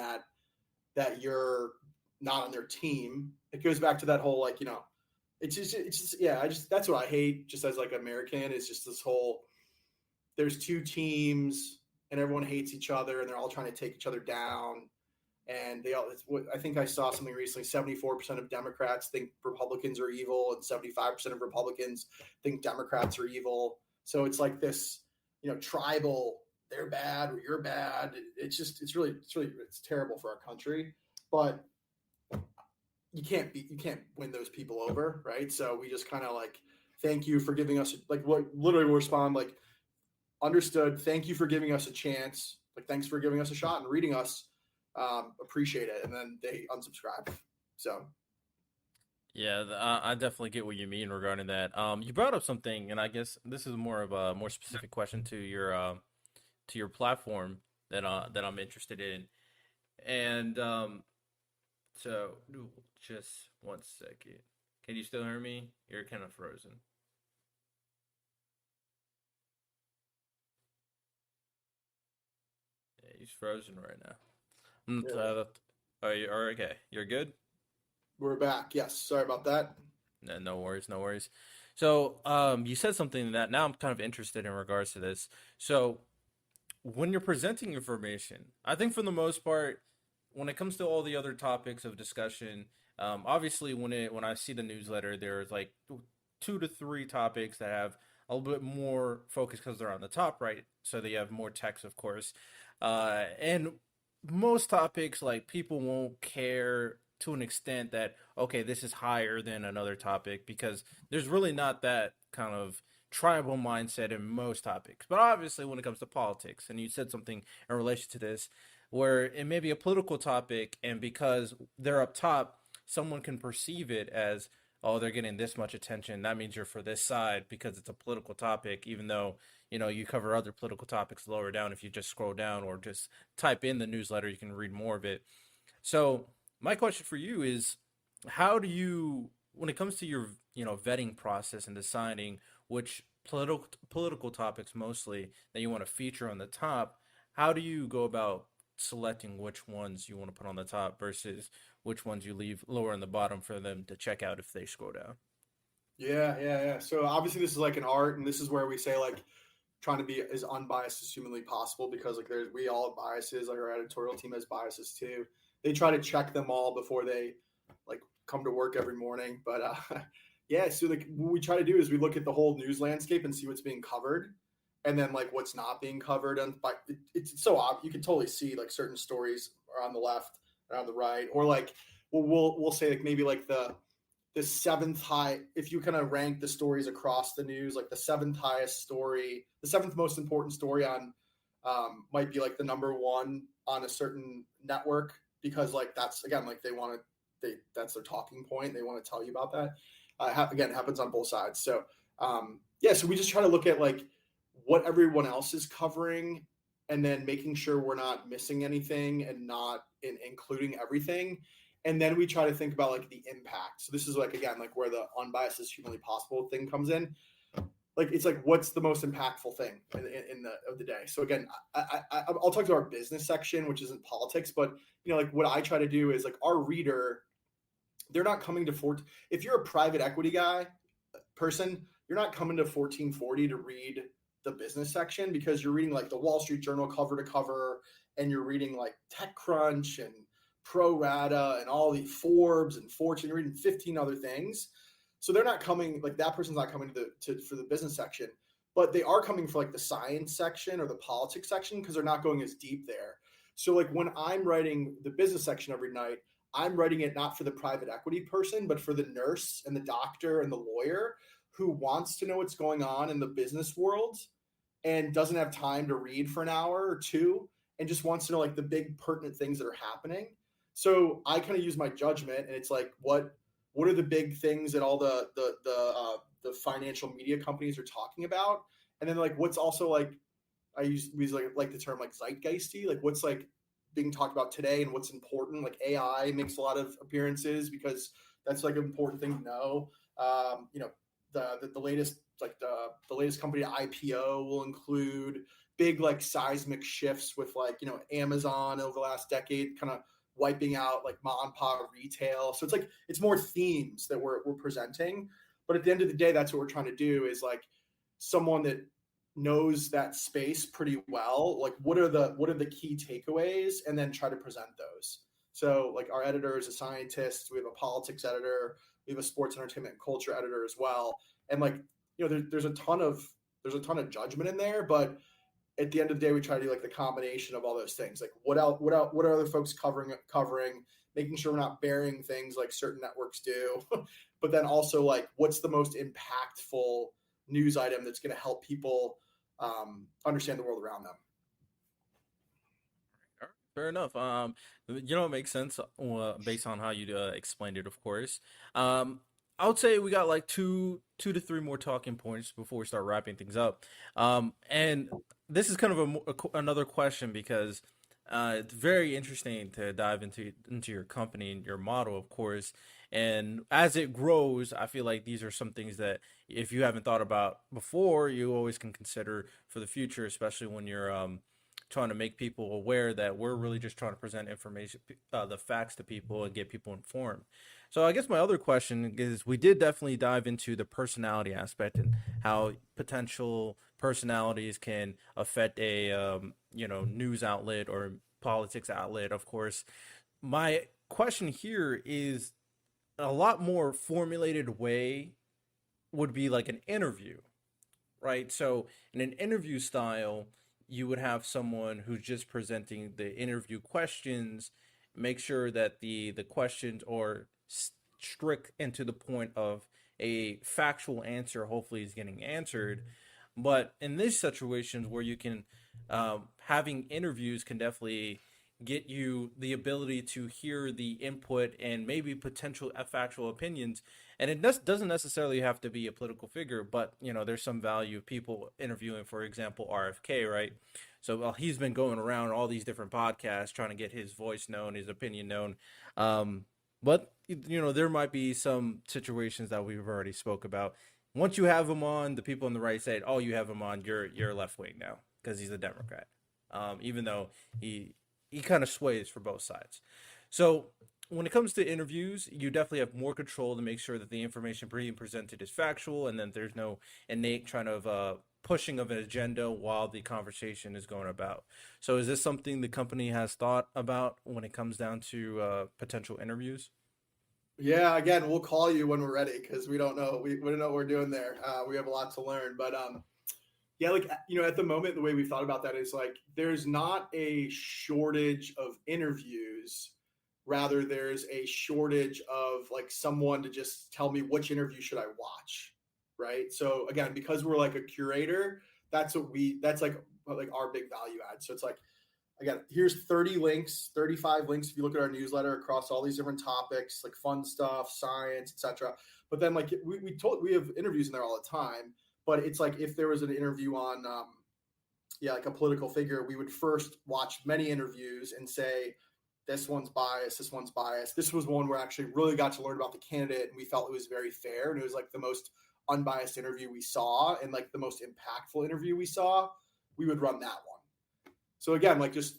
that you're not on their team. It goes back to that whole like it's just yeah, that's what I hate just as like American, is just this whole there's 2 teams and everyone hates each other and they're all trying to take each other down. And I think I saw something recently, 74% of Democrats think Republicans are evil and 75% of Republicans think Democrats are evil. So it's like this, tribal, they're bad or you're bad. It's really terrible for our country, but you can't win those people over. Right. So we just kind of like, thank you for giving us, like, what literally will respond like, understood. Thank you for giving us a chance. Like, thanks for giving us a shot and reading us. Appreciate it. And then they unsubscribe. So Yeah, I definitely get what you mean regarding that. You brought up something, and I guess this is more of a more specific question to your platform that I'm interested in. And so just 1 second. Can you still hear me? You're kind of frozen. Yeah, he's frozen right now. yeah, Are okay? You're good. we're back. Yes. Sorry about that. No, no worries, no worries. So, you said something that now I'm kind of interested in regards to this. So, when you're presenting information, I think for the most part, when it comes to all the other topics of discussion, obviously when I see the newsletter, there's like 2 to 3 topics that have a little bit more focus because they're on the top right, so they have more text, of course, and most topics like people won't care to an extent that okay, this is higher than another topic because there's really not that kind of tribal mindset in most topics. But obviously, when it comes to politics, and you said something in relation to this, where it may be a political topic, and because they're up top, someone can perceive it as, oh, they're getting this much attention. That means you're for this side because it's a political topic, even though, you cover other political topics lower down. If you just scroll down or just type in the newsletter, you can read more of it. So my question for you is, how do you, when it comes to your, vetting process and deciding which political topics mostly that you want to feature on the top, how do you go about selecting which ones you want to put on the top versus which ones you leave lower in the bottom for them to check out if they scroll down? Yeah. So obviously this is like an art, and this is where we say like trying to be as unbiased as humanly possible, because like we all have biases. Like our editorial team has biases too. They try to check them all before they like come to work every morning. But yeah, so like what we try to do is we look at the whole news landscape and see what's being covered, and then like what's not being covered. And it's so obvious, you can totally see like certain stories are on the left or on the right, or like we'll say like maybe like the seventh high, if you kind of rank the stories across the news, like the seventh highest story, the seventh most important story on might be like the number one on a certain network, because like that's again like that's their talking point, they want to tell you about that. Again, it happens on both sides. So yeah, so we just try to look at like what everyone else is covering, and then making sure we're not missing anything and not including everything. And then we try to think about like the impact. So this is like again like where the unbiased as humanly possible thing comes in. Like it's like what's the most impactful thing in the of the day. So again, I'll talk to our business section, which isn't politics, but like what I try to do is like our reader, they're not coming to if you're a private equity person, you're not coming to 1440 to read the business section, because you're reading like the Wall Street Journal cover to cover, and you're reading like TechCrunch and Pro Rata and all the Forbes and Fortune, you're reading 15 other things. So they're not coming, like that person's not coming for the business section, but they are coming for like the science section or the politics section, because they're not going as deep there. So like when I'm writing the business section every night, I'm writing it not for the private equity person, but for the nurse and the doctor and the lawyer who wants to know what's going on in the business world and doesn't have time to read for an hour or two, and just wants to know like the big pertinent things that are happening. So I kind of use my judgment, and it's like what are the big things that all the financial media companies are talking about, and then like what's also like we use like the term like zeitgeisty, like what's like being talked about today and what's important. Like AI makes a lot of appearances because that's like an important thing to know. The latest like the latest company to IPO will include big like seismic shifts with like Amazon over the last decade kind of wiping out like mom and pop retail. So it's like it's more themes that we're presenting, but at the end of the day, that's what we're trying to do is like someone that knows that space pretty well, like what are the key takeaways, and then try to present those. So like our editor is a scientist, we have a politics editor, we have a sports entertainment and culture editor as well, and like there's a ton of judgment in there, but at the end of the day, we try to do like the combination of all those things. Like what are other folks covering, making sure we're not burying things like certain networks do, but then also like what's the most impactful news item that's going to help people understand the world around them. Fair enough. It makes sense based on how you explained it, of course. I would say we got like two to three more talking points before we start wrapping things up. And this is kind of another question because it's very interesting to dive into your company and your model, of course. And as it grows, I feel like these are some things that if you haven't thought about before, you always can consider for the future, especially when you're trying to make people aware that we're really just trying to present information, the facts to people and get people informed. So I guess my other question is, we did definitely dive into the personality aspect and how potential personalities can affect a news outlet or politics outlet, of course. My question here is a lot more formulated way would be like an interview, right? So in an interview style, you would have someone who's just presenting the interview questions, make sure that the questions are strict and to the point of a factual answer hopefully is getting answered. But in these situations where you can, having interviews can definitely get you the ability to hear the input and maybe potential factual opinions. And it doesn't necessarily have to be a political figure, but there's some value of people interviewing, for example, RFK, right? So he's been going around all these different podcasts trying to get his voice known, his opinion known. But there might be some situations that we've already spoke about. Once you have him on, the people on the right say, "Oh, you have him on. You're left wing now because he's a Democrat," even though he kind of sways for both sides. So when it comes to interviews, you definitely have more control to make sure that the information being presented is factual, and then there's no innate trying of pushing of an agenda while the conversation is going about. So is this something the company has thought about when it comes down to potential interviews? Yeah, again, we'll call you when we're ready because we don't know. We don't know what we're doing there. We have a lot to learn. But yeah, like, at the moment, the way we've thought about that is like there's not a shortage of interviews. Rather, there's a shortage of like someone to just tell me which interview should I watch. Right. So again, because we're like a curator, that's like our big value add. So it's like, again, here's 30 links, 35 links if you look at our newsletter across all these different topics, like fun stuff, science, etc. But then like we have interviews in there all the time. But it's like if there was an interview on like a political figure, we would first watch many interviews and say, this one's biased, this one's biased. This was one where I actually really got to learn about the candidate and we felt it was very fair. And it was like the most unbiased interview we saw and like the most impactful interview we saw. We would run that one. So again, like just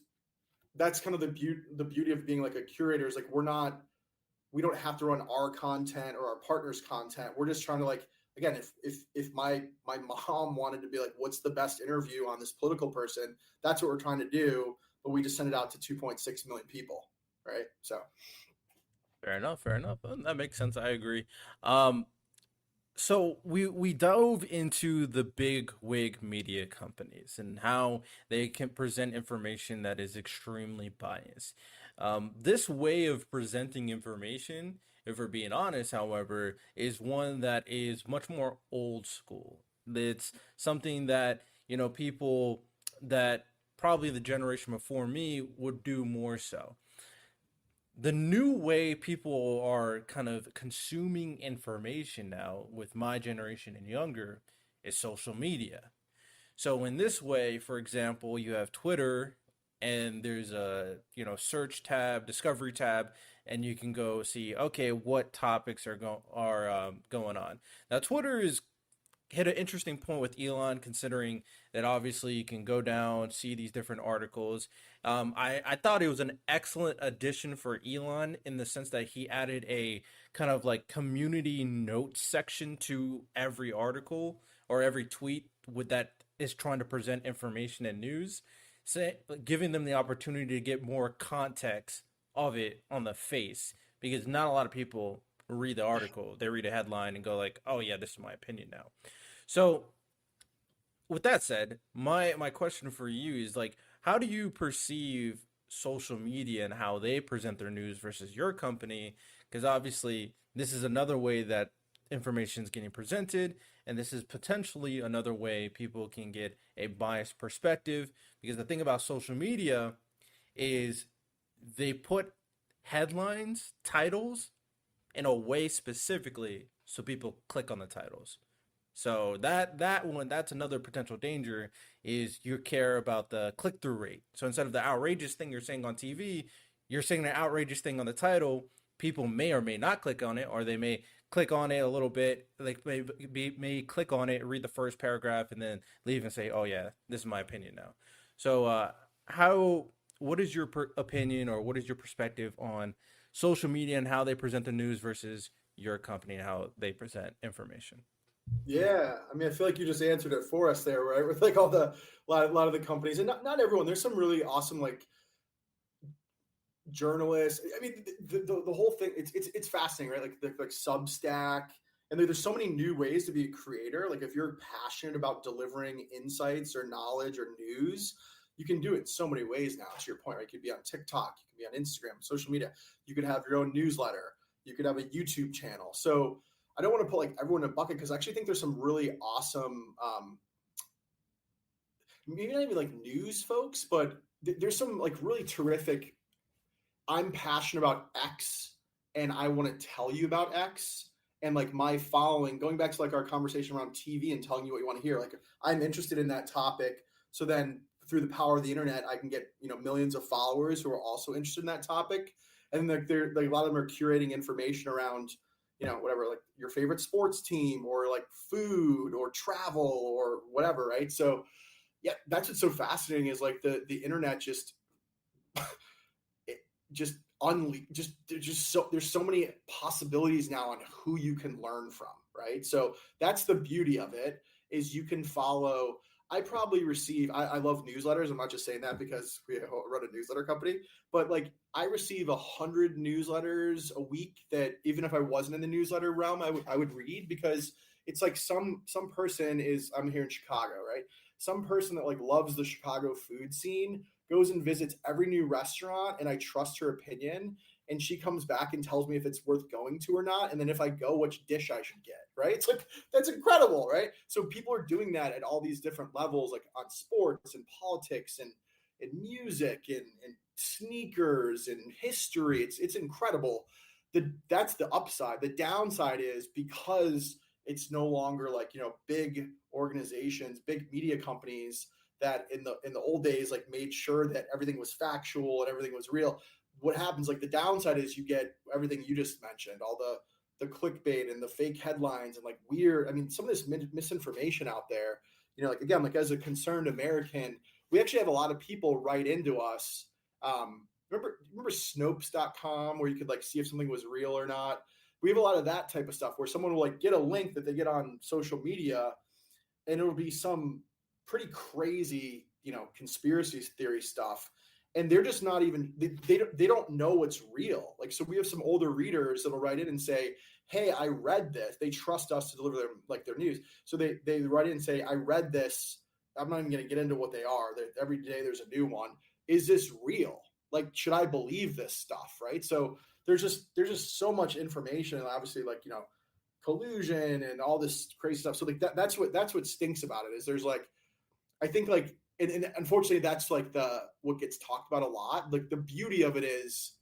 that's kind of the beauty of being like a curator is like we don't have to run our content or our partners' content. We're just trying to like, again, if my mom wanted to be like, what's the best interview on this political person, that's what we're trying to do. But we just send it out to 2.6 million people, right? So Fair enough. Fair enough. That makes sense. I agree. Um, So we dove into the big wig media companies and how they can present information that is extremely biased. This way of presenting information, if we're being honest, however, is one that is much more old school. It's something that, people that probably the generation before me would do more so. The new way people are kind of consuming information now with my generation and younger is social media. So in this way, for example, you have Twitter and there's a, search tab, discovery tab, and you can go see, okay, what topics are going on. Now Twitter is hit an interesting point with Elon, considering that obviously you can go down, see these different articles. I thought it was an excellent addition for Elon in the sense that he added a kind of like community notes section to every article or every tweet with that is trying to present information and news, giving them the opportunity to get more context of it on the face because not a lot of people read the article. They read a headline and go like, "Oh yeah, this is my opinion now." So, with that said, my question for you is like, how do you perceive social media and how they present their news versus your company? Because obviously, this is another way that information is getting presented, and this is potentially another way people can get a biased perspective. Because the thing about social media is they put headlines, titles in a way specifically so people click on the titles. So that one, that's another potential danger is you care about the click through rate. So instead of the outrageous thing you're saying on TV, you're saying an outrageous thing on the title. People may or may not click on it, or they may click on it a little bit. Like may click on it, read the first paragraph, and then leave and say, "Oh yeah, this is my opinion now." So how? What is your opinion, or what is your perspective on social media and how they present the news versus your company and how they present information? yeah, I mean, I feel like you just answered it for us there, right? With like all the lot of the companies, and not everyone. There's some really awesome like journalists. I mean, the whole thing. It's fascinating, right? Like Substack, and there's so many new ways to be a creator. Like if you're passionate about delivering insights or knowledge or news, you can do it in so many ways now. To your point, right? You could be on TikTok, you could be on Instagram, social media. You could have your own newsletter. You could have a YouTube channel. So I don't want to put like everyone in a bucket because I actually think there's some really awesome, maybe not even like news folks, but there's some like really terrific. I'm passionate about X and I want to tell you about X. And like my following, going back to like our conversation around TV and telling you what you want to hear, like I'm interested in that topic. So then through the power of the internet, I can get, millions of followers who are also interested in that topic. And they're like a lot of them are curating information around, whatever, like your favorite sports team or like food or travel or whatever. Right. So yeah, that's what's so fascinating is like the internet just it just there's so many possibilities now on who you can learn from, right? So that's the beauty of it is you can follow. I probably receive. I love newsletters. I'm not just saying that because we run a newsletter company, but like I receive 100 newsletters a week that even if I wasn't in the newsletter realm, I would read because it's like some person is. I'm here in Chicago, right? Some person that like loves the Chicago food scene goes and visits every new restaurant and I trust her opinion and she comes back and tells me if it's worth going to or not, and then if I go which dish I should get, right? It's like that's incredible, right? So people are doing that at all these different levels, like on sports and politics and music and sneakers and history. It's incredible. That's the upside. The downside is because it's no longer like big organizations, big media companies that in the old days like made sure that everything was factual and everything was real. What happens, like the downside is you get everything you just mentioned, all the clickbait and the fake headlines and like weird, I mean, some of this misinformation out there, like again, like as a concerned American, we actually have a lot of people write into us. Remember Snopes.com where you could like see if something was real or not. We have a lot of that type of stuff where someone will like get a link that they get on social media and it'll be some pretty crazy, conspiracy theory stuff. And they're just not even, they don't know what's real. Like, so we have some older readers that'll write in and say, hey, I read this. They trust us to deliver their news. So they write in and say, I read this. I'm not even going to get into what they are. Every day there's a new one. Is this real? Like, should I believe this stuff? Right. So there's just so much information. And obviously like, collusion and all this crazy stuff. So like that's what stinks about it is there's like, I think like, and unfortunately that's like what gets talked about a lot. Like the beauty of it is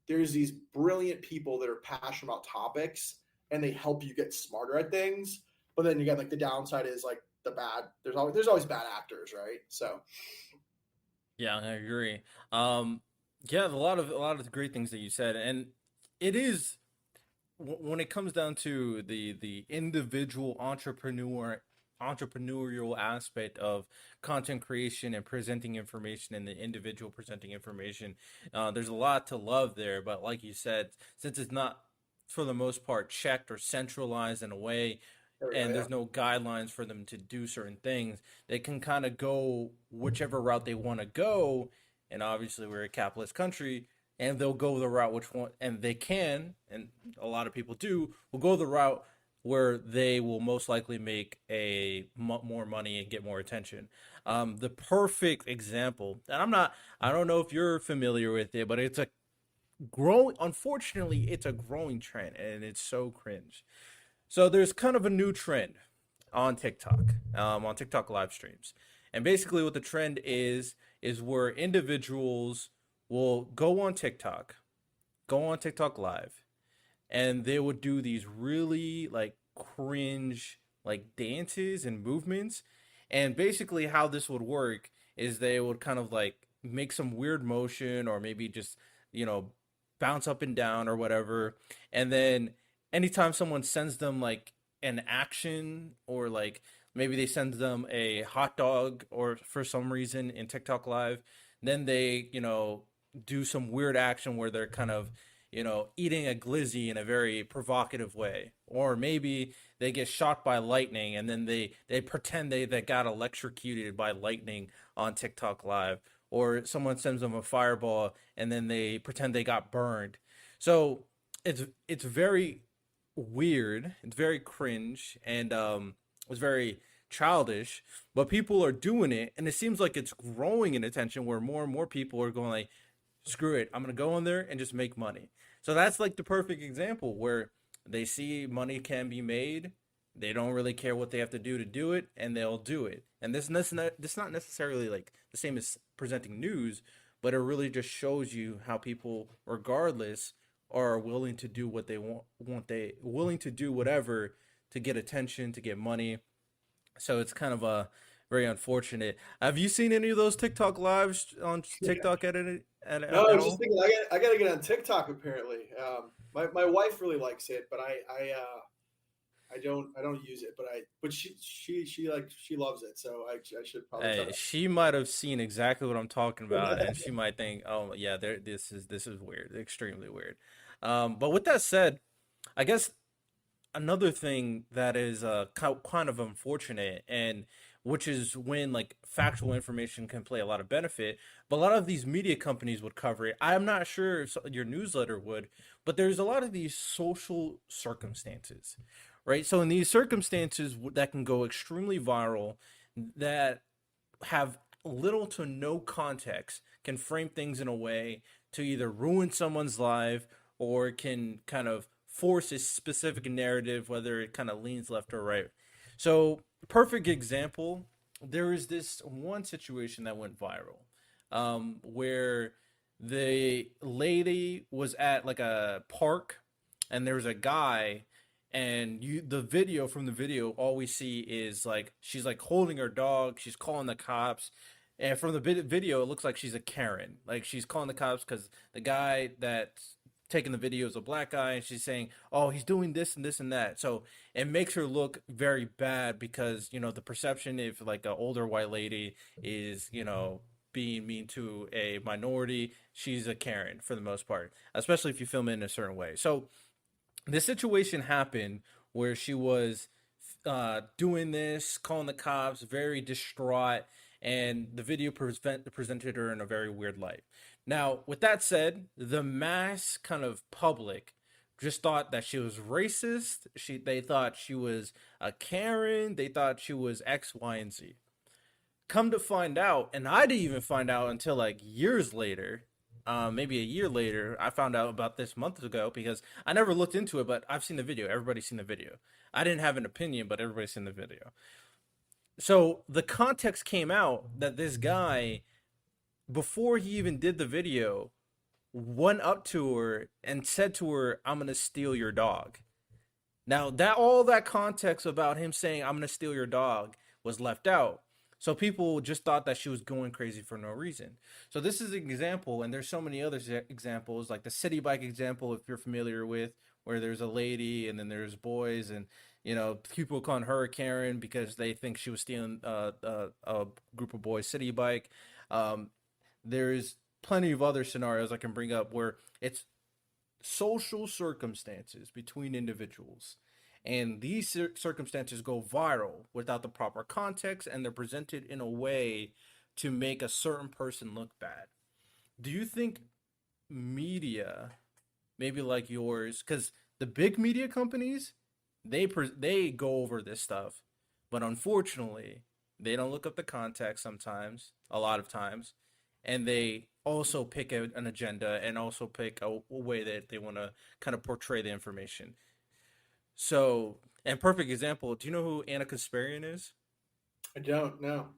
there's these brilliant people that are passionate about topics and they help you get smarter at things. But then you get like the downside is like there's always bad actors, right? So Yeah, I agree. Yeah, a lot of the great things that you said, and it is when it comes down to the individual entrepreneurial aspect of content creation and presenting information and the individual presenting information, there's a lot to love there. But like you said, since it's not for the most part checked or centralized in a way, there we go. and Yeah. there's no guidelines for them to do certain things, they can kind of go whichever route they want to go. And obviously we're a capitalist country, and they'll go the route which one, and they can, and a lot of people do, will go the route where they will most likely make more money and get more attention. The perfect example, and I don't know if you're familiar with it, but it's a unfortunately, it's a growing trend, and it's so cringe. So there's kind of a new trend on TikTok live streams, and basically what the trend is where individuals will go on TikTok live, and they would do these really like cringe like dances and movements. And basically how this would work is they would kind of like make some weird motion or maybe just, you know, bounce up and down or whatever. And then anytime someone sends them like an action, or like maybe they send them a hot dog or for some reason in TikTok live, then they, you know, do some weird action where they're kind of, you know, eating a glizzy in a very provocative way. Or maybe they get shot by lightning and then they pretend they got electrocuted by lightning on TikTok live. Or someone sends them a fireball and then they pretend they got burned. So it's very weird. It's very cringe, and it's very childish. But people are doing it, and it seems like it's growing in attention where more and more people are going like, screw it, I'm gonna go in there and just make money. So that's like the perfect example where They see money can be made. They don't really care what they have to do it, and they'll do it. And this not necessarily like the same as presenting news, but it really just shows you how people, regardless, are willing to do what they want, willing to do whatever to get attention, to get money. So it's kind of a very unfortunate. Have you seen any of those TikTok lives on TikTok No, I at was just all? thinking I got to get on TikTok apparently. My wife really likes it, but I don't use it, but she loves it, so I should probably try Hey, to. she might have seen exactly what I'm talking about, and she might think, "Oh, yeah, this is weird, extremely weird." But with that said, I guess another thing that is kind of unfortunate, and which is when like factual information can play a lot of benefit, but a lot of these media companies would cover it. I'm not sure if your newsletter would, but there's a lot of these social circumstances, right? So in these circumstances that can go extremely viral, that have little to no context, can frame things in a way to either ruin someone's life or can kind of force a specific narrative, whether it kind of leans left or right. So, perfect example, there is this one situation that went viral, where the lady was at like a park, and there was a guy, and the video, from the video, all we see is like she's like holding her dog, she's calling the cops, and from the video it looks like she's a Karen, like she's calling the cops because the guy that's taking the video is a black guy, and she's saying, oh, he's doing this and this and that. So it makes her look very bad because, the perception, if like an older white lady is, being mean to a minority, she's a Karen for the most part, especially if you film it in a certain way. So this situation happened where she was doing this, calling the cops, very distraught, and the video presented her in a very weird light. Now, with that said, the mass kind of public just thought that she was racist. They thought she was a Karen. They thought she was X, Y, and Z. Come to find out, and I didn't even find out until like years later, maybe a year later. I found out about this months ago because I never looked into it, but I've seen the video. Everybody's seen the video. I didn't have an opinion, but everybody's seen the video. So the context came out that this guy, before he even did the video, went up to her and said to her, "I'm gonna steal your dog." Now that all that context about him saying "I'm gonna steal your dog" was left out. So people just thought that she was going crazy for no reason. So this is an example, and there's so many other examples, like the city bike example, if you're familiar with, where there's a lady and then there's boys, and people calling her a Karen because they think she was stealing a group of boys' city bike. Um, there's plenty of other scenarios I can bring up where it's social circumstances between individuals. And these circumstances go viral without the proper context, and they're presented in a way to make a certain person look bad. Do you think media, maybe like yours, because the big media companies, they go over this stuff, but unfortunately, they don't look up the context sometimes, a lot of times, and they also pick an agenda and also pick a way that they want to kind of portray the information. So, and perfect example, do you know who Anna Kasparian is? I don't know.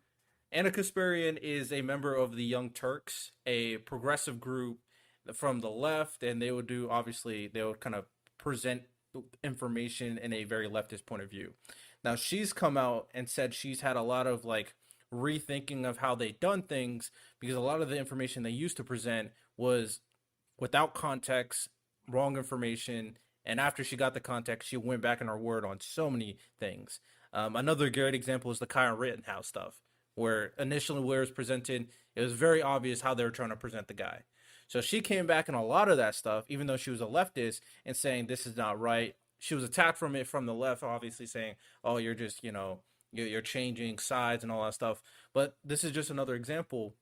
Anna Kasparian is a member of the Young Turks, a progressive group from the left, and they would kind of present information in a very leftist point of view. Now, she's come out and said she's had a lot of like rethinking of how they done things because a lot of the information they used to present was without context, wrong information. And after she got the context, she went back on her word on so many things. Another great example is the Kyle Rittenhouse stuff, where initially where it was presented, it was very obvious how they were trying to present the guy. So she came back on a lot of that stuff, even though she was a leftist, and saying this is not right. She was attacked from it from the left, obviously saying, "Oh, you're just you're changing sides and all that stuff." But this is just another example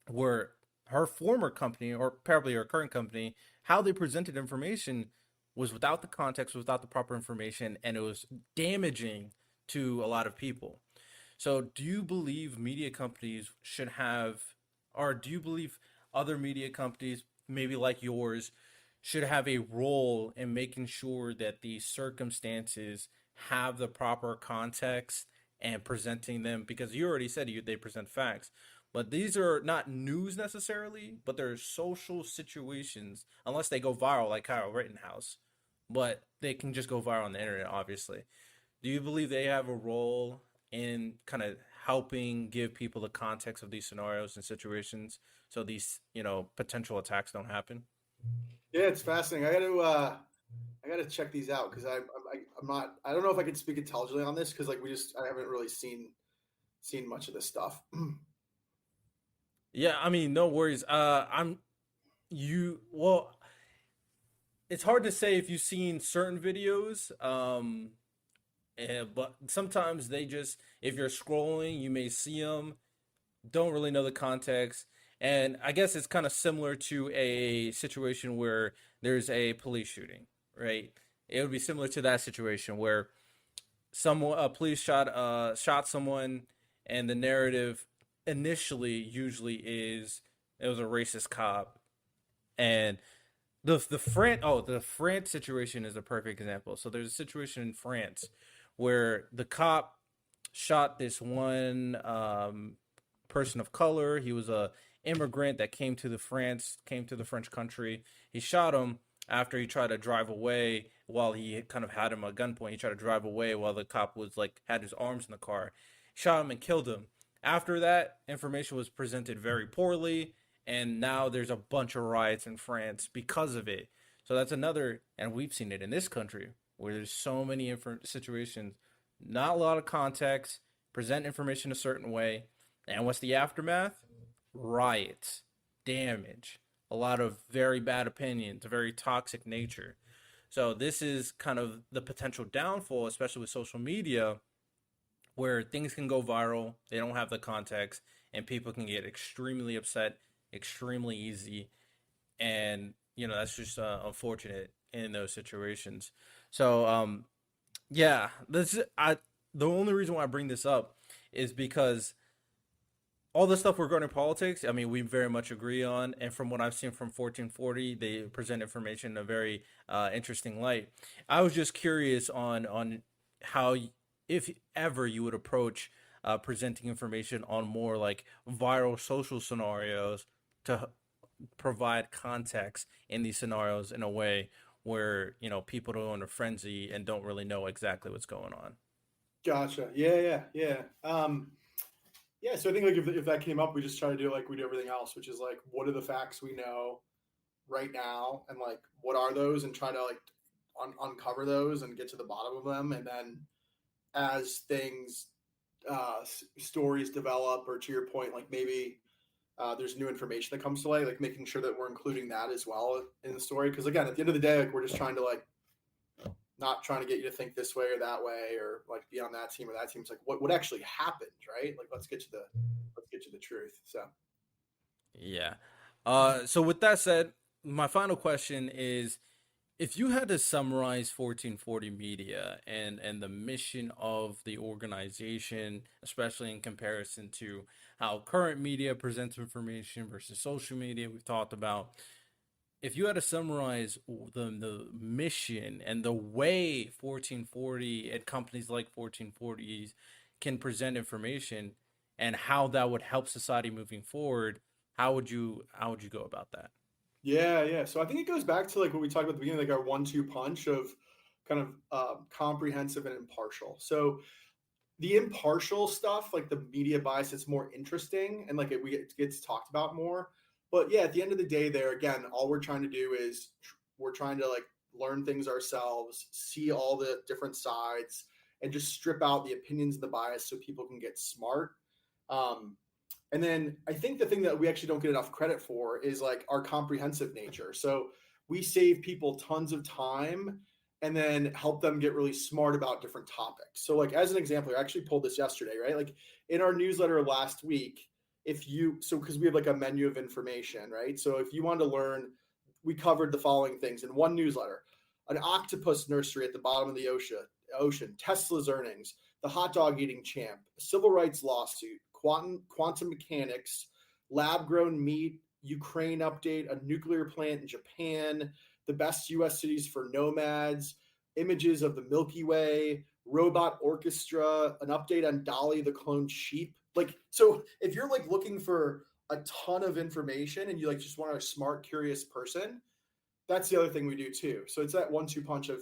where her former company, or probably her current company, how they presented information was without the context, without the proper information, and it was damaging to a lot of people. So, do you believe media companies or do you believe other media companies, maybe like yours, should have a role in making sure that these circumstances have the proper context and presenting them, because you already said they present facts, but these are not news necessarily, but they're social situations unless they go viral like Kyle Rittenhouse, but they can just go viral on the internet, obviously. Do you believe they have a role in kind of helping give people the context of these scenarios and situations so these, potential attacks don't happen? Yeah, it's fascinating. I got to check these out because I'm not. I don't know if I can speak intelligently on this because like I haven't really seen much of this stuff. Yeah, I mean, no worries. I'm you. Well, it's hard to say if you've seen certain videos. But sometimes they just, if you're scrolling, you may see them, don't really know the context. And I guess it's kind of similar to a situation where there's a police shooting, right? It would be similar to that situation where someone, a police shot someone, and the narrative initially usually is it was a racist cop, and the France situation is a perfect example. So there's a situation in France where the cop shot this one person of color. He was a immigrant that came to the French country. He shot him after he tried to drive away while he kind of had him at gunpoint. He tried to drive away while the cop was like had his arms in the car. Shot him and killed him. After that, information was presented very poorly, and now there's a bunch of riots in France because of it. So that's another, and we've seen it in this country where there's so many situations, not a lot of context, present information a certain way, and what's the aftermath? Riots, damage, a lot of very bad opinions, a very toxic nature. So this is kind of the potential downfall, especially with social media, where things can go viral, they don't have the context, and people can get extremely upset extremely easy. And, that's just unfortunate in those situations. So, yeah, the only reason why I bring this up is because all the stuff regarding politics, I mean, we very much agree on. And from what I've seen from 1440, they present information in a very interesting light. I was just curious on how, if ever, you would approach presenting information on more like viral social scenarios to provide context in these scenarios in a way where, people don't go into frenzy and don't really know exactly what's going on. Gotcha. Yeah. Yeah. So I think like if that came up, we just try to do like we do everything else, which is like what are the facts we know right now, and like what are those, and try to like uncover those and get to the bottom of them, and then as things stories develop, or to your point, like maybe there's new information that comes to light, like making sure that we're including that as well in the story. Because again, at the end of the day, like we're just trying to like not trying to get you to think this way or that way, or like be on that team or that team. It's like what actually happened, right? Like let's get to the truth. So Yeah. So with that said, my final question is, if you had to summarize 1440 Media and the mission of the organization, especially in comparison to how current media presents information versus social media, we've talked about. If you had to summarize the mission and the way 1440 and companies like 1440s can present information and how that would help society moving forward, how would you go about that? yeah. So I think it goes back to like what we talked about at the beginning, like our 1-2 punch of kind of comprehensive and impartial. So the impartial stuff, like the media bias, it's more interesting and like it gets talked about more. But yeah, at the end of the day, there again, all we're trying to do is we're trying to like learn things ourselves, see all the different sides, and just strip out the opinions and the bias so people can get smart. Um, and then I think the thing that we actually don't get enough credit for is like our comprehensive nature. So we save people tons of time and then help them get really smart about different topics. So like as an example, I actually pulled this yesterday, right? Like in our newsletter last week, because we have like a menu of information, right? So if you want to learn, we covered the following things in one newsletter: an octopus nursery at the bottom of the ocean, Tesla's earnings, the hot dog eating champ, a civil rights lawsuit, quantum mechanics, lab grown meat, Ukraine update, a nuclear plant in Japan, the best US cities for nomads, images of the Milky Way, robot orchestra, an update on Dolly the cloned sheep. Like, so if you're like looking for a ton of information and you like just want a smart, curious person, that's the other thing we do too. So it's that 1-2 punch of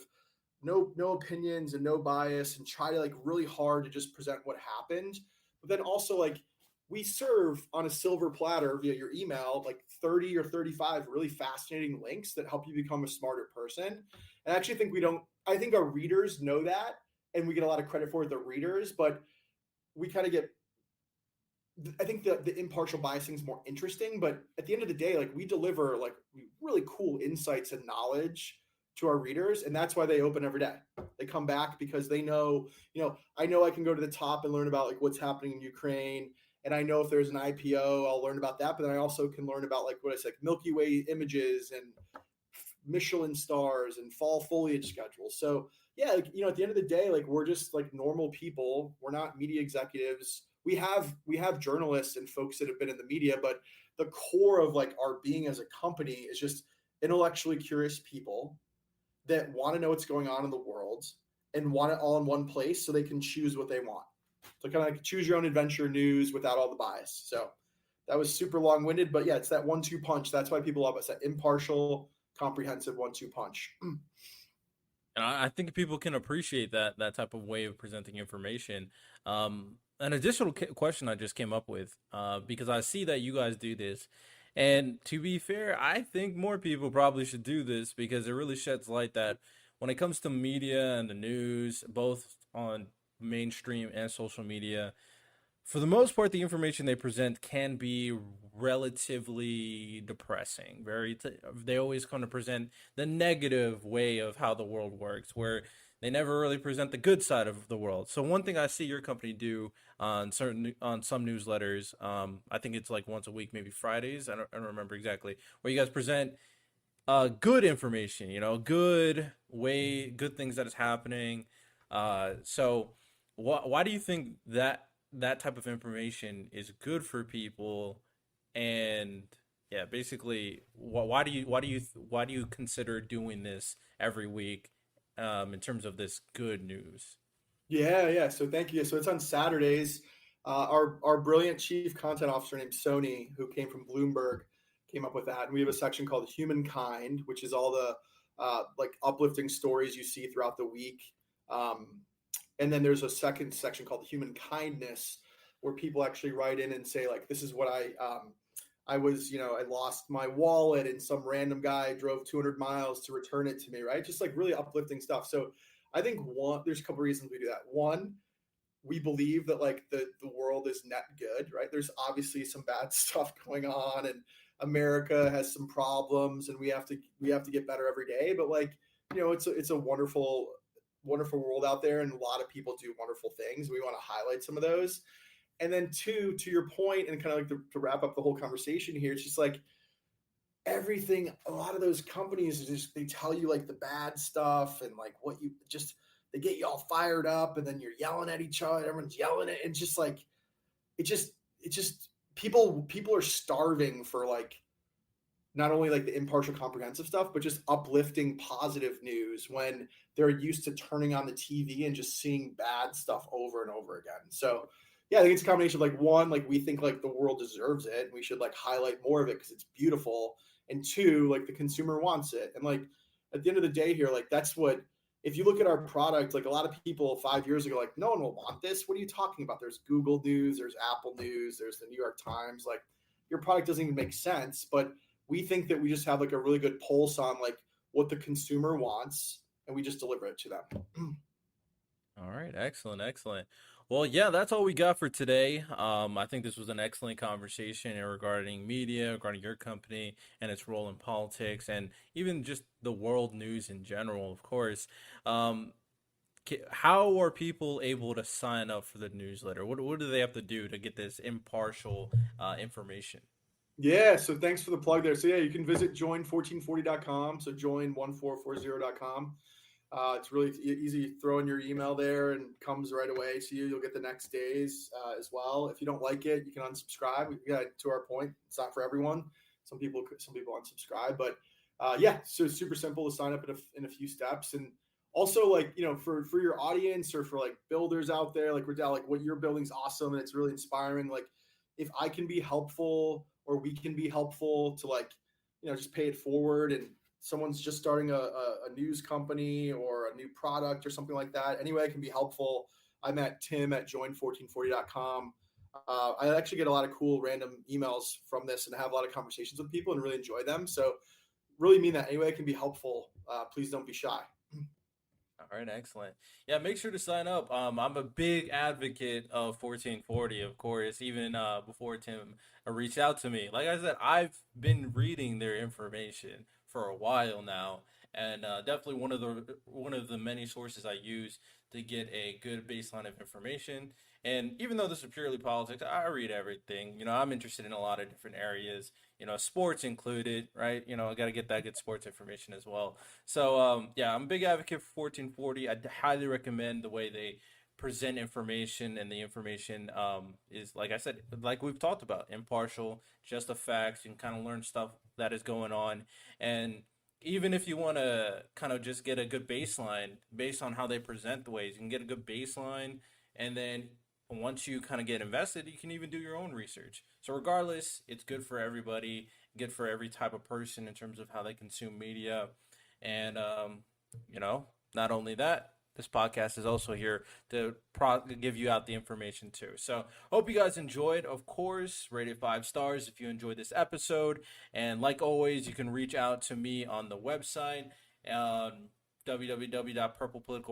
no opinions and no bias, and try to like really hard to just present what happened. But then also like we serve on a silver platter via your email like 30 or 35 really fascinating links that help you become a smarter person. And I actually think I think our readers know that, and we get a lot of credit for the readers, but we kind of get, I think the impartial biasing is more interesting, but at the end of the day, like we deliver like really cool insights and knowledge to our readers, and that's why they open every day. They come back because they know, I know I can go to the top and learn about like what's happening in Ukraine, and I know if there's an IPO, I'll learn about that. But then I also can learn about like what I said, Milky Way images and Michelin stars and fall foliage schedules. So yeah, like, at the end of the day, like we're just like normal people. We're not media executives. We have journalists and folks that have been in the media, but the core of like our being as a company is just intellectually curious people that want to know what's going on in the world and want it all in one place so they can choose what they want. So kind of like choose your own adventure news without all the bias. So that was super long-winded, but yeah, it's that 1-2 punch. That's why people love us. That impartial, comprehensive 1-2 punch. And I think people can appreciate that type of way of presenting information. An additional question I just came up with, because I see that you guys do this, and to be fair, I think more people probably should do this because it really sheds light that when it comes to media and the news, both on mainstream and social media, for the most part, the information they present can be relatively depressing. They always kind of present the negative way of how the world works, where they never really present the good side of the world. So one thing I see your company do on some newsletters, I think it's like once a week, maybe Fridays. I don't remember exactly, where you guys present good information. Good things that is happening. So why do you think that type of information is good for people? And yeah, basically, why do you consider doing this every week, in terms of this good news? Yeah. So thank you. So it's on Saturdays. Our brilliant chief content officer named Sony, who came from Bloomberg, came up with that. And we have a section called Humankind, which is all the like uplifting stories you see throughout the week. And then there's a second section called Human Kindness, where people actually write in and say like, this is what I was, I lost my wallet and some random guy drove 200 miles to return it to me, right? Just like really uplifting stuff. So I think there's a couple reasons we do that. One, we believe that like the world is net good, right? There's obviously some bad stuff going on, and America has some problems, and we have to get better every day. But like, it's a wonderful world out there, and a lot of people do wonderful things. We want to highlight some of those. And then two, to your point, and kind of like to wrap up the whole conversation here, it's just like everything, a lot of those companies they tell you like the bad stuff, and like what you just, they get you all fired up, and then you're yelling at each other, everyone's yelling at, and just like, it just people are starving for like, not only like the impartial comprehensive stuff, but just uplifting positive news when they're used to turning on the TV and just seeing bad stuff over and over again. So yeah, I think it's a combination of like, one, like we think like the world deserves it, and we should like highlight more of it because it's beautiful. And two, like the consumer wants it. And like at the end of the day here, like that's what, if you look at our product, like a lot of people 5 years ago, like no one will want this. What are you talking about? There's Google News, there's Apple News, there's the New York Times. Like your product doesn't even make sense. But we think that we just have like a really good pulse on like what the consumer wants, and we just deliver it to them. All right, excellent, excellent. Well, yeah, that's all we got for today. I think this was an excellent conversation regarding media, regarding your company and its role in politics, and even just the world news in general, of course. Um, how are people able to sign up for the newsletter? What do they have to do to get this impartial information? Yeah, so thanks for the plug there. So yeah, you can visit join1440.com. So join1440.com. It's really easy. Throw in your email there and comes right away to you. You'll get the next days as well. If you don't like it, you can unsubscribe. We got to our point. It's not for everyone. Some people unsubscribe, but Yeah, so it's super simple to sign up in a few steps. And also, like, for your audience or for like builders out there, like Radell, like what you're building is awesome and it's really inspiring. Like, if I can be helpful or we can be helpful to, like, just pay it forward, and someone's just starting a news company or a new product or something like that, any way I can be helpful. I'm at Tim at join1440.com. I actually get a lot of cool random emails from this and have a lot of conversations with people and really enjoy them. So really mean that. Any way I can be helpful, please don't be shy. All right, excellent. Yeah, make sure to sign up. I'm a big advocate of 1440, of course, even before Tim reached out to me. Like I said, I've been reading their information for a while now, and definitely one of the many sources I use to get a good baseline of information. And even though this is purely politics, I read everything. I'm interested in a lot of different areas, sports included, right? I got to get that good sports information as well. So yeah, I'm a big advocate for 1440. I highly recommend the way they present information, and the information is, like I said, like we've talked about, impartial, just the facts. You can kind of learn stuff that is going on, and even if you want to kind of just get a good baseline based on how they present the ways, you can get a good baseline, and then once you kind of get invested, you can even do your own research. So regardless, it's good for everybody, good for every type of person in terms of how they consume media. And, not only that, this podcast is also here to give you out the information too. So hope you guys enjoyed. Of course, rate it 5 stars if you enjoyed this episode. And like always, you can reach out to me on the website, www.purplepolitical